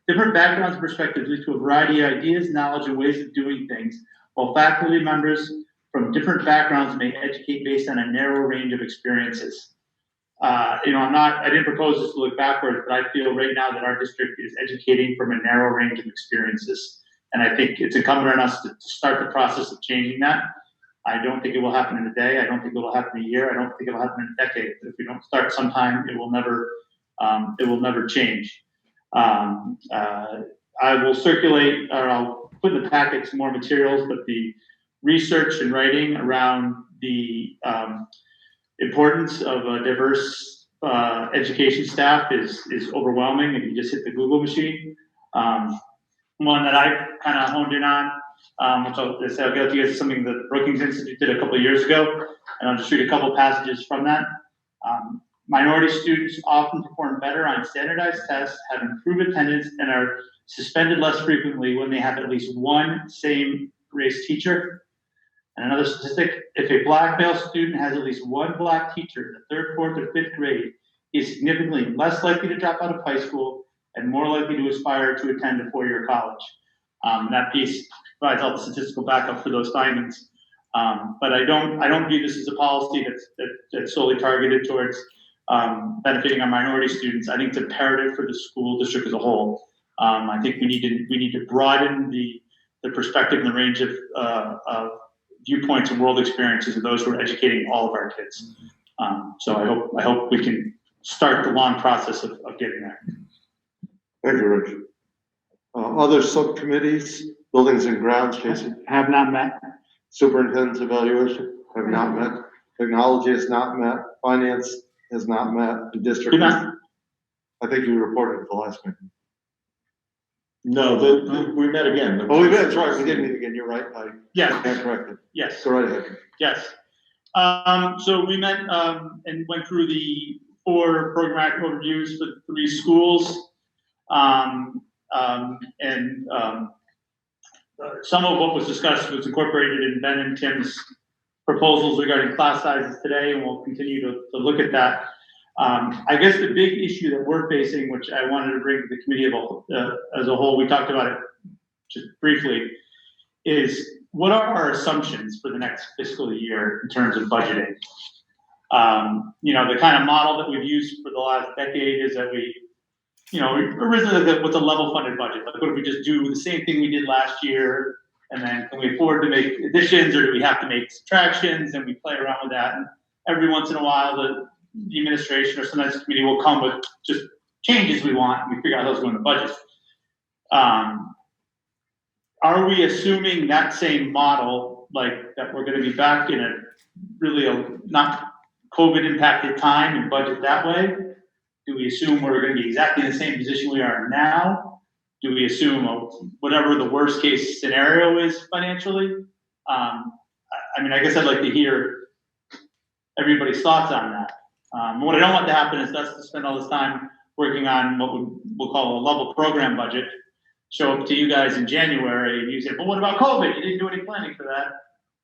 Different backgrounds and perspectives lead to a variety of ideas, knowledge, and ways of doing things, while faculty members from different backgrounds may educate based on a narrow range of experiences. I didn't propose this to look backwards, but I feel right now that our district is educating from a narrow range of experiences. And I think it's incumbent on us to start the process of changing that. I don't think it will happen in a day. I don't think it will happen in a year. I don't think it will happen in a decade. But if we don't start sometime, it will never change. I will circulate, or I'll put in the packet some more materials, but the research and writing around the importance of a diverse education staff is overwhelming if you just hit the Google machine. One that I kind of honed in on, which I'll get to you, is something that the Brookings Institute did a couple of years ago, and I'll just read a couple passages from that. Minority students often perform better on standardized tests, have improved attendance, and are suspended less frequently when they have at least one same race teacher. And another statistic, if a black male student has at least one black teacher in the 3rd, 4th, or 5th grade, he is significantly less likely to drop out of high school and more likely to aspire to attend a 4-year college. That piece provides all the statistical backup for those findings. But I don't view this as a policy that's solely targeted towards benefiting our minority students. I think it's imperative for the school district as a whole. I think we need to broaden the perspective and the range of viewpoints and world experiences of those who are educating all of our kids. So I hope we can start the long process of getting there. Thank you, Rich. Other subcommittees, buildings and grounds, Jason? Have not met. Superintendent's evaluation, have not met. Technology has not met. Finance has not met. The district. I think you reported at the last meeting. No, we met again. Oh, we met, that's right, we did meet again, you're right. Yes. That's correct. Yes. Go right ahead. Yes. So we met and went through the 4 programmatic overviews for the 3 schools. Some of what was discussed was incorporated in Ben and Tim's proposals regarding class sizes today, and we'll continue to look at that. I guess the big issue that we're facing, which I wanted to bring to the committee as a whole, we talked about it just briefly, is what are our assumptions for the next fiscal year in terms of budgeting? The kind of model that we've used for the last decade is that we originally with a level funded budget. Like, what if we just do the same thing we did last year, and then can we afford to make additions, or do we have to make subtractions? And we play around with that. And every once in a while, the administration or sometimes the committee will come with just changes we want, and we figure out how those go in the budget. Are we assuming that same model, like that we're going to be back in a not COVID impacted time and budget that way? Do we assume we're going to be exactly in the same position we are now? Do we assume whatever the worst case scenario is financially? I guess I'd like to hear everybody's thoughts on that. What I don't want to happen is us to spend all this time working on what we'll call a level program budget, show up to you guys in January, and you say, "But what about COVID? You didn't do any planning for that."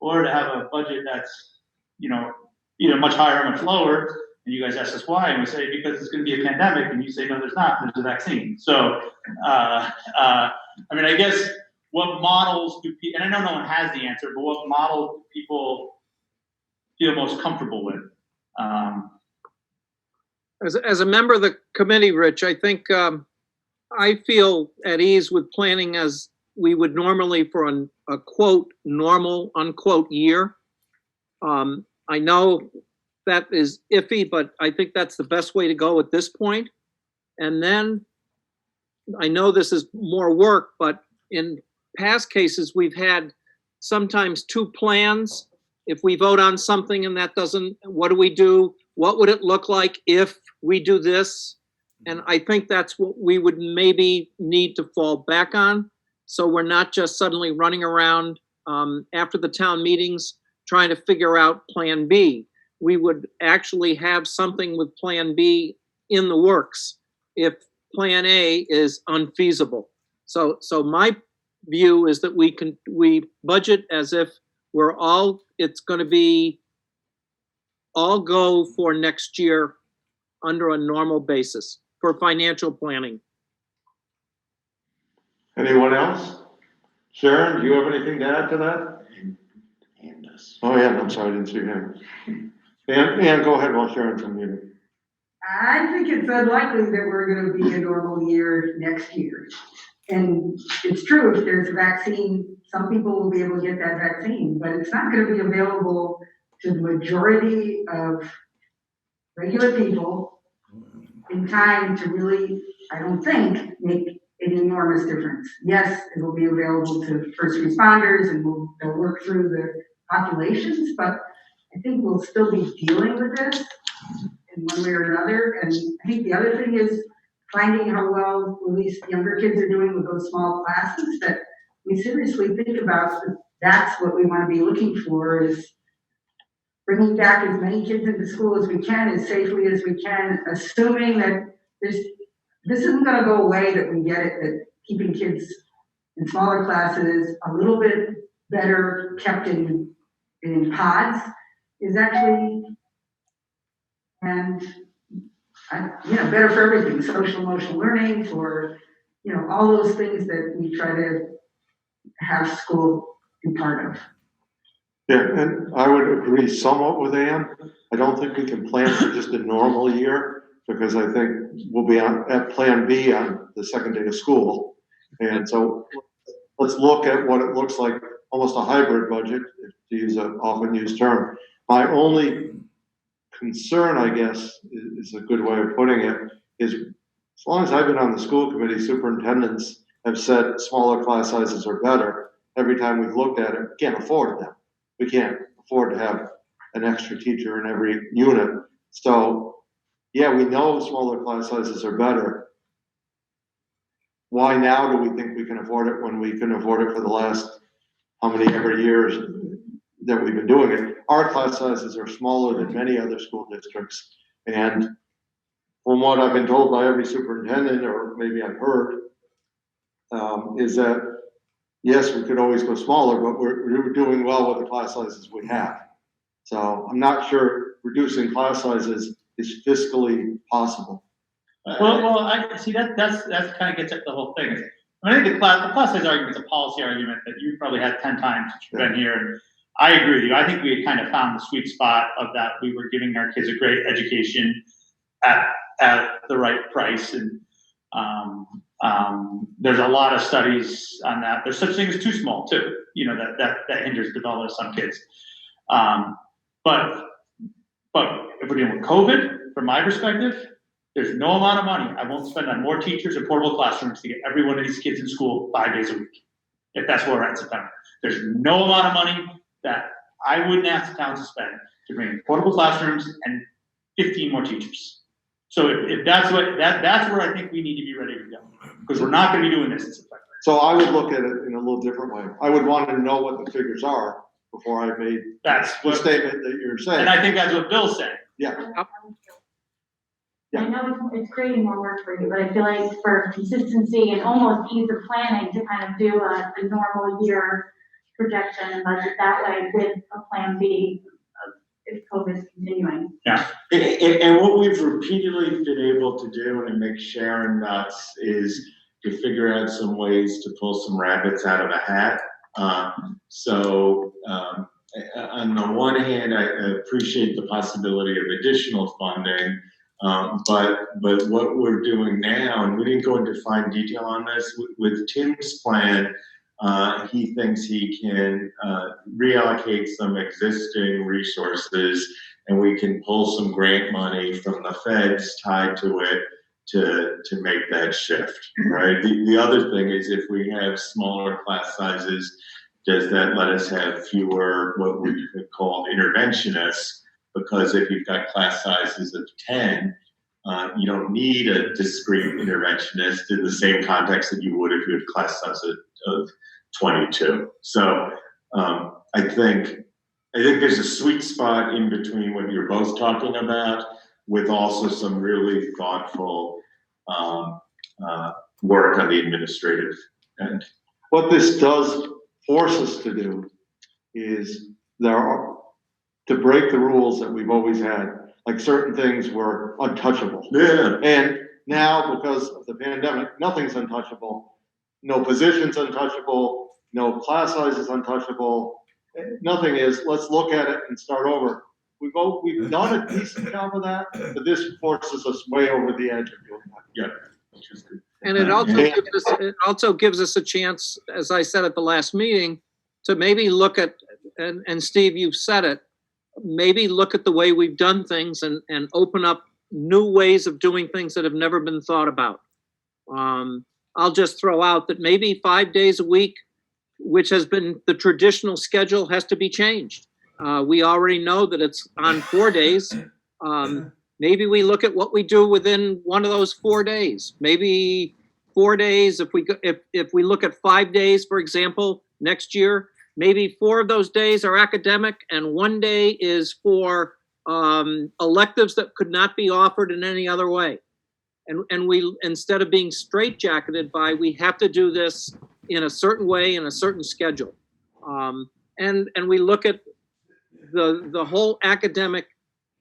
Or to have a budget that's, either much higher or much lower, and you guys ask us why, and we say, because it's going to be a pandemic, and you say, no, there's not, there's a vaccine. So, I guess what models do people, and I know no one has the answer, but what models do people feel most comfortable with? As a member of the committee, Rich, I think I feel at ease with planning as we would normally for a quote, normal, unquote year. I know that is iffy, but I think that's the best way to go at this point. And then I know this is more work, but in past cases, we've had sometimes 2 plans. If we vote on something and that doesn't, what do we do? What would it look like if we do this? And I think that's what we would maybe need to fall back on. So we're not just suddenly running around after the town meetings trying to figure out plan B. we would actually have something with Plan B in the works if Plan A is unfeasible. So my view is that we budget as if it's going to be all go for next year under a normal basis for financial planning. Anyone else? Sharon, do you have anything to add to that? Oh, yeah, I'm sorry, I didn't see your hand. Ann, go ahead while Sharon's unmuted. I think it's unlikely that we're gonna be a normal year next year. And it's true, if there's a vaccine, some people will be able to get that vaccine, but it's not gonna be available to the majority of regular people in time to really, I don't think, make an enormous difference. Yes, it will be available to first responders and they'll work through the populations, but I think we'll still be dealing with this in one way or another. And I think the other thing is finding how well at least younger kids are doing with those small classes, that we seriously think about that's what we want to be looking for, is bringing back as many kids into school as we can, as safely as we can, assuming that this isn't going to go away, that we get it, that keeping kids in smaller classes a little bit better kept in pods is actually, and better for everything, social emotional learning, for all those things that we try to have school be part of. Yeah, and I would agree somewhat with Ann. I don't think we can plan for just a normal year, because I think we'll be at Plan B on the second day of school. And so let's look at what it looks like, almost a hybrid budget, to use an often used term. My only concern, I guess, is a good way of putting it, is as long as I've been on the school committee, superintendents have said smaller class sizes are better. Every time we've looked at it, we can't afford them. We can't afford to have an extra teacher in every unit. So, yeah, we know smaller class sizes are better. Why now do we think we can afford it when we couldn't afford it for the last how many ever years that we've been doing it? Our class sizes are smaller than many other school districts. And from what I've been told by every superintendent, or maybe I've heard, is that, yes, we could always go smaller, but we're doing well with the class sizes we have. So I'm not sure reducing class sizes is fiscally possible. Well, I see that's kind of gets at the whole thing. I think the class size argument is a policy argument that you've probably had 10 times since you've been here. And I agree with you. I think we had kind of found the sweet spot of that. We were giving our kids a great education at the right price. And there's a lot of studies on that. There's such thing as too small too, that hinders development of some kids. But if we're dealing with COVID, from my perspective, there's no amount of money I won't spend on more teachers and portable classrooms to get every one of these kids in school 5 days a week, if that's where we're at in September. There's no amount of money that I wouldn't ask the town to spend to bring portable classrooms and 15 more teachers. So if that's that's where I think we need to be ready to go, because we're not going to be doing this in September. So I would look at it in a little different way. I would want to know what the figures are before I made the statement that you're saying. And I think that's what Bill's saying. Yeah. I know it's creating more work for you, but I feel like for consistency and almost ease of planning to kind of do a normal year projection and budget that way with a plan B if COVID is continuing. Yeah. And what we've repeatedly been able to do, and it makes Sharon nuts, is to figure out some ways to pull some rabbits out of a hat. On the one hand, I appreciate the possibility of additional funding. But what we're doing now, and we didn't go into fine detail on this, with Tim's plan, he thinks he can reallocate some existing resources, and we can pull some grant money from the feds tied to it to make that shift, right? The other thing is, if we have smaller class sizes, does that let us have fewer what we could call interventionists? Because if you've got class sizes of 10, you don't need a discrete interventionist in the same context that you would if you had class size of 22. So I think I think there's a sweet spot in between what you're both talking about with also some really thoughtful work on the administrative end. What this does force us to do is to break the rules that we've always had. Like certain things were untouchable. Yeah. And now, because of the pandemic, nothing's untouchable. No position's untouchable, no class size is untouchable. Nothing is. Let's look at it and start over. We've done a decent job of that, but this forces us way over the edge of doing that. Yeah, which is good. And it also gives us a chance, as I said at the last meeting, to maybe look at, and Steve, you've said it, maybe look at the way we've done things and open up new ways of doing things that have never been thought about. I'll just throw out that maybe 5 days a week, which has been the traditional schedule, has to be changed. We already know that it's on 4 days. Maybe we look at what we do within one of those 4 days. Maybe 4 days, if we look at 5 days, for example, next year, maybe 4 of those days are academic and 1 day is for electives that could not be offered in any other way. And we, instead of being straitjacketed by, we have to do this in a certain way, in a certain schedule. And we look at the whole academic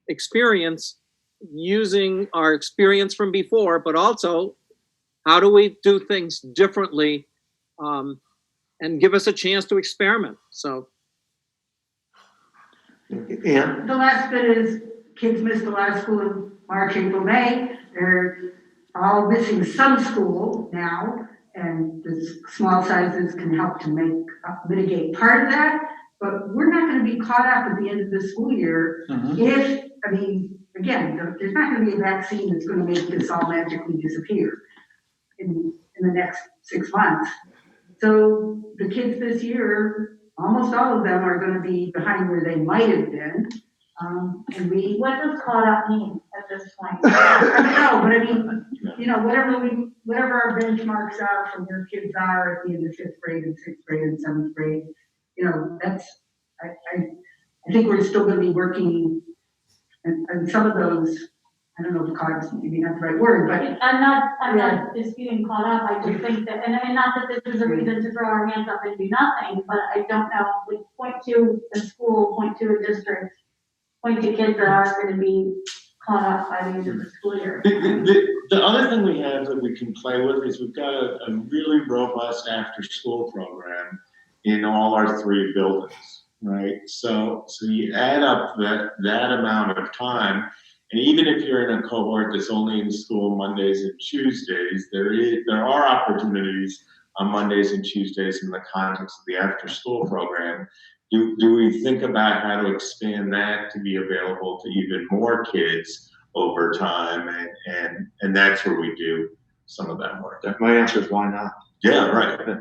experience using our experience from before, but also how do we do things differently and give us a chance to experiment. So. Yeah. The last bit is kids missed the last school in March, April, May. They're all missing some school now, and the small sizes can help to mitigate part of that. But we're not going to be caught up at the end of the school year if, I mean, again, there's not going to be a vaccine that's going to make this all magically disappear in the next 6 months. So the kids this year, almost all of them are going to be behind where they might have been. And what does caught up mean at this point? I don't know, but I mean, you know, whatever our benchmarks are from where kids are at the end of 5th grade and 6th grade and 7th grade, you know, that's, I think we're still going to be working, and some of those, I don't know if caught up maybe not the right word, but. I'm not disputing caught up. I just think that, and I mean, not that this is a reason to throw our hands up and do nothing, but I don't know, like, point to a school, point to a district, point to kids that are going to be caught up by the end of the school year. The other thing we have that we can play with is we've got a really robust after-school program in all our 3 buildings, right? So you add up that amount of time, and even if you're in a cohort that's only in school Mondays and Tuesdays, there are opportunities on Mondays and Tuesdays in the context of the after-school program. Do we think about how to expand that to be available to even more kids over time? And that's where we do some of that work. My answer is why not? Yeah, right.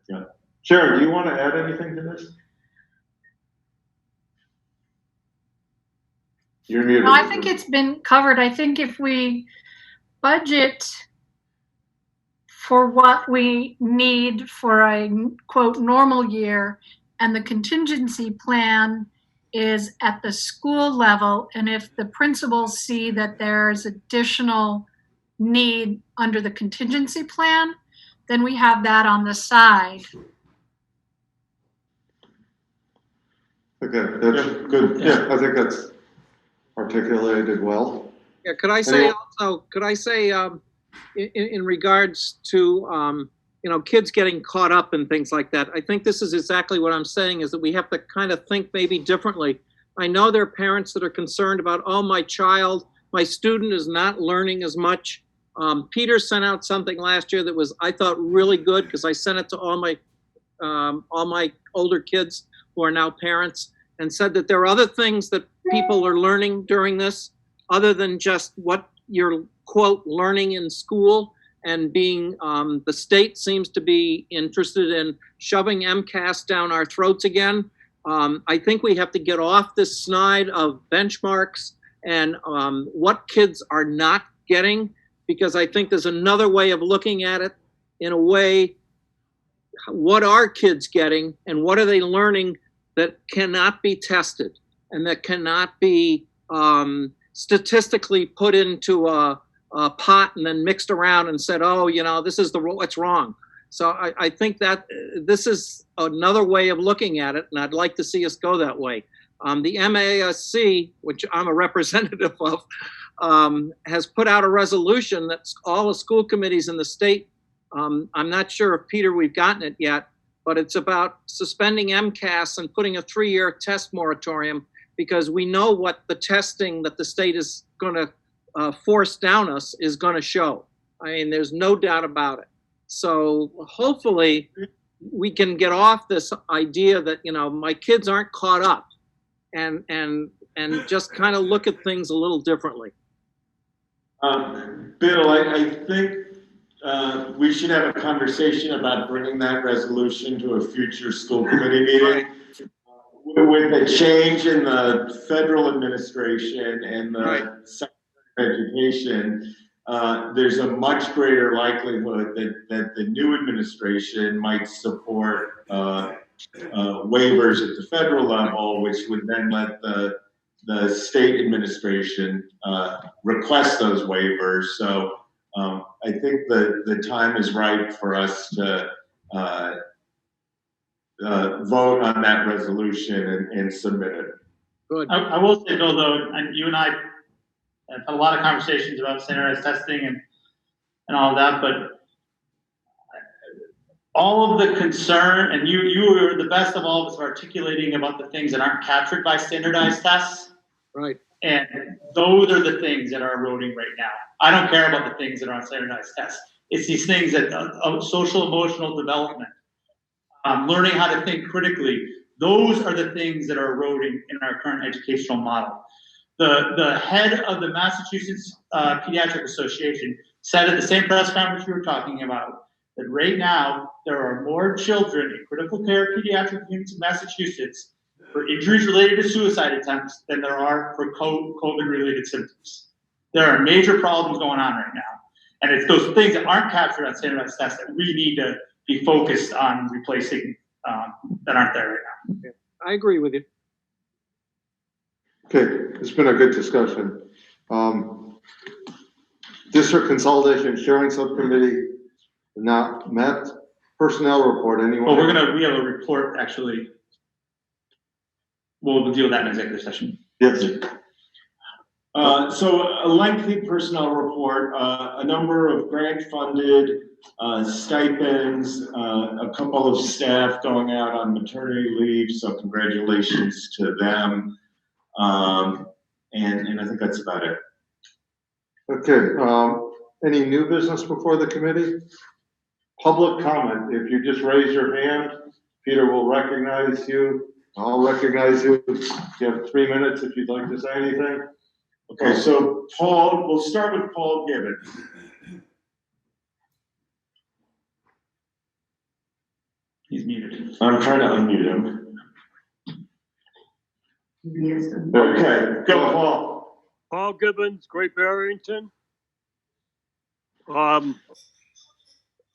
Yeah. Sharon, do you want to add anything to this? You're muted. No, I think it's been covered. I think if we budget for what we need for a quote normal year, and the contingency plan is at the school level, and if the principals see that there's additional need under the contingency plan, then we have that on the side. Okay, that's good. Yeah, I think that's articulated well. Yeah, could I say in regards to, you know, kids getting caught up and things like that, I think this is exactly what I'm saying, is that we have to kind of think maybe differently. I know there are parents that are concerned about, oh, my student is not learning as much. Peter sent out something last year that was, I thought, really good, because I sent it to all my older kids who are now parents, and said that there are other things that people are learning during this, other than just what you're, quote, learning in school, and being, the state seems to be interested in shoving MCAS down our throats again. I think we have to get off this snide of benchmarks and what kids are not getting, because I think there's another way of looking at it, in a way, what are kids getting and what are they learning that cannot be tested and that cannot be statistically put into a pot and then mixed around and said, oh, this is what's wrong. So I think that this is another way of looking at it, and I'd like to see us go that way. The MASC, which I'm a representative of, has put out a resolution that all the school committees in the state, I'm not sure if, Peter, we've gotten it yet, but it's about suspending MCAS and putting a 3-year test moratorium, because we know what the testing that the state is going to force down us is going to show. I mean, there's no doubt about it. So hopefully we can get off this idea that, my kids aren't caught up, and just kind of look at things a little differently. Bill, I think we should have a conversation about bringing that resolution to a future school committee meeting. With the change in the federal administration and the Secretary of Education, there's a much greater likelihood that the new administration might support waivers at the federal level, which would then let the state administration request those waivers. So I think the time is right for us to vote on that resolution and submit it. Good. I will say, Bill, though, and you and I have had a lot of conversations about standardized testing and all of that, but all of the concern, and you were the best of all of us articulating about the things that aren't captured by standardized tests. Right. And those are the things that are eroding right now. I don't care about the things that are on standardized tests. It's these things that social emotional development, learning how to think critically. Those are the things that are eroding in our current educational model. The head of the Massachusetts Pediatric Association said at the same press conference you were talking about that right now there are more children in critical care pediatric units in Massachusetts for injuries related to suicide attempts than there are for COVID-related symptoms. There are major problems going on right now. And it's those things that aren't captured on standardized tests that we need to be focused on replacing that aren't there right now. I agree with you. Okay, it's been a good discussion. District Consolidation Sharing Subcommittee not met. Personnel report, anyone? Well, we have a report actually. We'll deal with that in executive session. Yes. So a lengthy personnel report, a number of grant-funded stipends, a couple of staff going out on maternity leave, so congratulations to them. And I think that's about it. Okay, any new business before the committee? Public comment, if you just raise your hand, Peter will recognize you. I'll recognize you. You have 3 minutes if you'd like to say anything. Okay, so Paul, we'll start with Paul Gibbons. He's muted. I'm trying to unmute him. Okay, go Paul. Paul Gibbons, Great Barrington.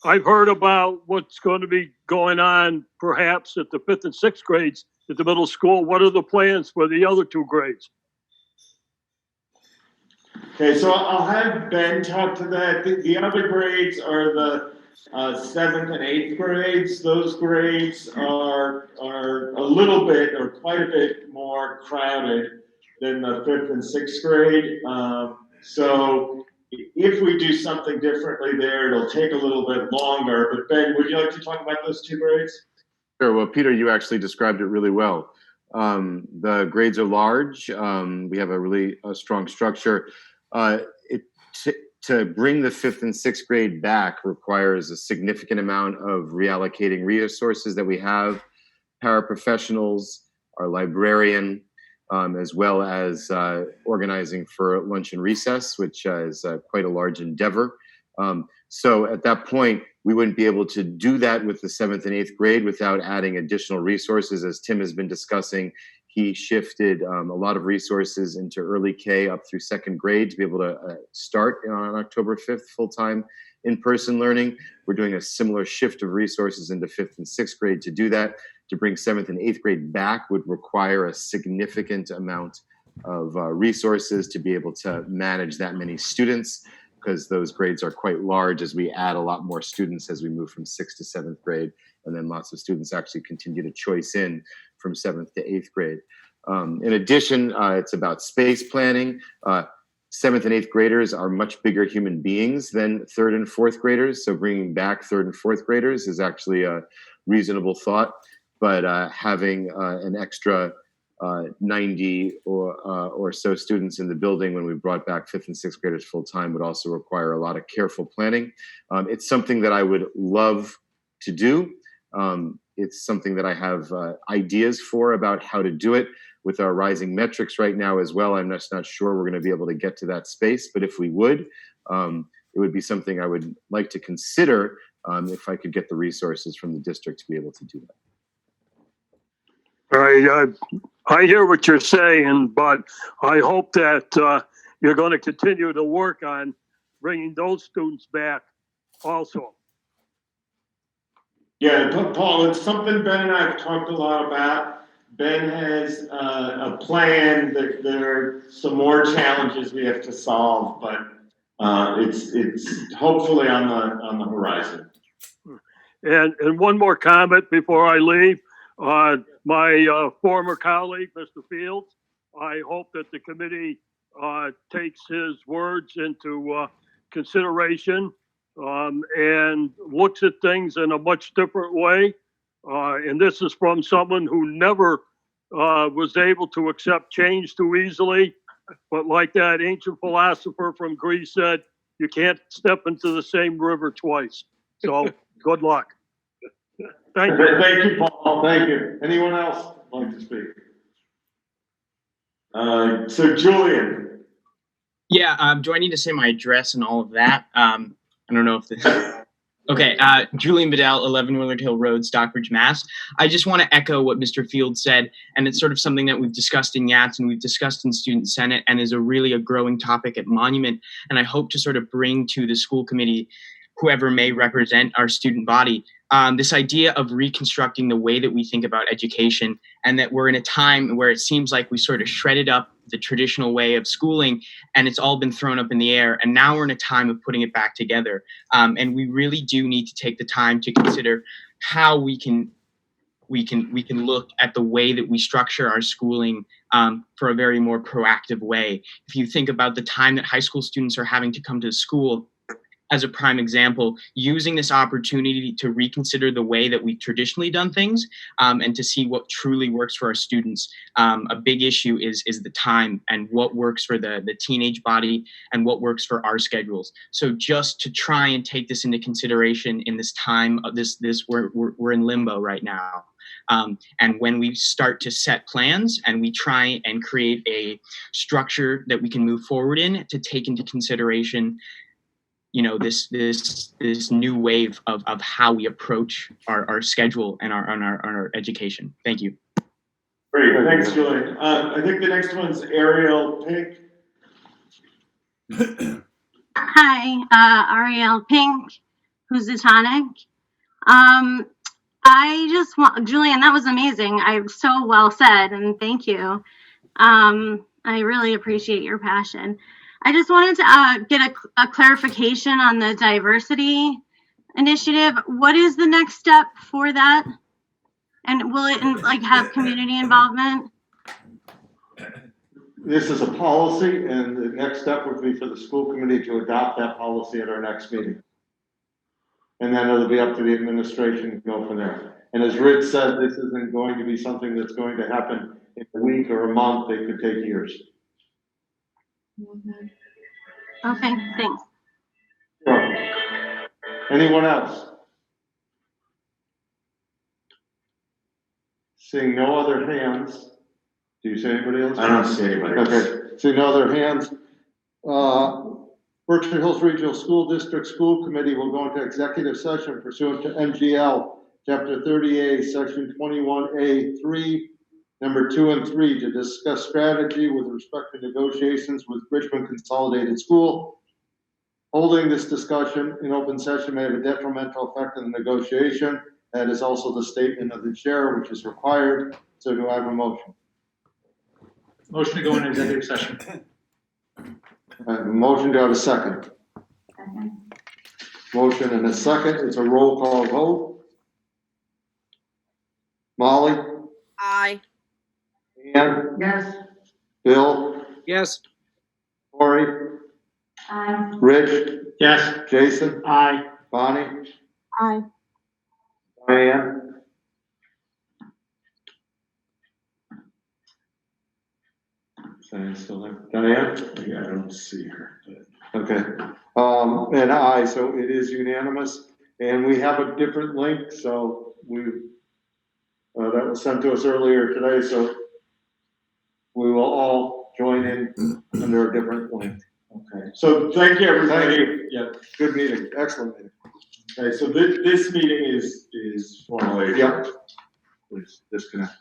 I've heard about what's going to be going on perhaps at the 5th and 6th grades at the middle school. What are the plans for the other 2 grades? Okay, so I'll have Ben talk to that. The other grades are the 7th and 8th grades. Those grades are a little bit or quite a bit more crowded than the 5th and 6th grade. So if we do something differently there, it'll take a little bit longer. But Ben, would you like to talk about those 2 grades? Sure. Well, Peter, you actually described it really well. The grades are large. We have a really strong structure. To bring the 5th and 6th grade back requires a significant amount of reallocating resources that we have, paraprofessionals, our librarian, as well as organizing for lunch and recess, which is quite a large endeavor. So at that point, we wouldn't be able to do that with the 7th and 8th grade without adding additional resources. As Tim has been discussing, he shifted a lot of resources into early K up through 2nd grade to be able to start on October 5th full-time in-person learning. We're doing a similar shift of resources into 5th and 6th grade to do that. To bring 7th and 8th grade back would require a significant amount of resources to be able to manage that many students, because those grades are quite large as we add a lot more students as we move from 6th to 7th grade. And then lots of students actually continue to choice in from 7th to 8th grade. In addition, it's about space planning. 7th and 8th graders are much bigger human beings than 3rd and 4th graders. So bringing back 3rd and 4th graders is actually a reasonable thought. But having an extra 90 or so students in the building when we brought back 5th and 6th graders full time would also require a lot of careful planning. It's something that I would love to do. It's something that I have ideas for about how to do it. With our rising metrics right now as well, I'm just not sure we're going to be able to get to that space. But if we would, it would be something I would like to consider if I could get the resources from the district to be able to do that. All right, I hear what you're saying, but I hope that you're going to continue to work on bringing those students back also. Yeah, Paul, it's something Ben and I have talked a lot about. Ben has a plan. There are some more challenges we have to solve, but it's hopefully on the horizon. And one more comment before I leave. My former colleague, Mr. Fields, I hope that the committee takes his words into consideration and looks at things in a much different way. And this is from someone who never was able to accept change too easily. But like that ancient philosopher from Greece said, you can't step into the same river twice. So good luck. Thank you. Thank you, Paul. Thank you. Anyone else like to speak? So Julian. Yeah, do I need to say my address and all of that? I don't know if this... Okay, Julian Bedell, 11 Willard Hill Road, Stockbridge, Mass. I just want to echo what Mr. Field said, and it's sort of something that we've discussed in YATS and we've discussed in Student Senate and is a really growing topic at Monument, and I hope to sort of bring to the school committee whoever may represent our student body, this idea of reconstructing the way that we think about education, and that we're in a time where it seems like we sort of shredded up the traditional way of schooling and it's all been thrown up in the air. And now we're in a time of putting it back together. And we really do need to take the time to consider how we can look at the way that we structure our schooling for a very more proactive way. If you think about the time that high school students are having to come to school, as a prime example, using this opportunity to reconsider the way that we've traditionally done things and to see what truly works for our students. A big issue is the time and what works for the teenage body and what works for our schedules. So just to try and take this into consideration in this time of we're in limbo right now. And when we start to set plans and we try and create a structure that we can move forward in to take into consideration this new wave of how we approach our schedule and our education. Thank you. Great, thanks, Julian. I think the next one's Ariel Pink. Hi, Ariel Pink, Housatonic. I just want, Julian, that was amazing. So well said, and thank you. I really appreciate your passion. I just wanted to get a clarification on the diversity initiative. What is the next step for that? And will it have community involvement? This is a policy, and the next step would be for the school committee to adopt that policy at our next meeting. And then it'll be up to the administration to go from there. And as Rich said, this isn't going to be something that's going to happen in a week or a month. It could take years. Okay, thanks. Sure. Anyone else? Seeing no other hands. Do you see anybody else? I don't see anybody else. Okay, seeing no other hands. Berkshire Hills Regional School District School Committee will go into executive session pursuant to MGL Chapter 30A, Section 21A3, number 2 and 3, to discuss strategy with respect to negotiations with Richmond Consolidated School Holding this discussion in open session may have a detrimental effect on the negotiation. That is also the statement of the chair, which is required. So do I have a motion? Motion to go into executive session. I have a motion. Do I have a second? Motion and a second. It's a roll call vote. Molly? Aye. Ann? Yes. Bill? Yes. Cory? Rich? Yes. Jason? Aye. Bonnie? Aye. Diane? Diane still there? Diane? Yeah, I don't see her, but. Okay, and aye, so it is unanimous, and we have a different link, so that was sent to us earlier today, so we will all join in under a different link. Okay, so thank you, everybody. Thank you. Yeah. Good meeting, excellent meeting. Okay, so this meeting is formally. Yep. Please disconnect.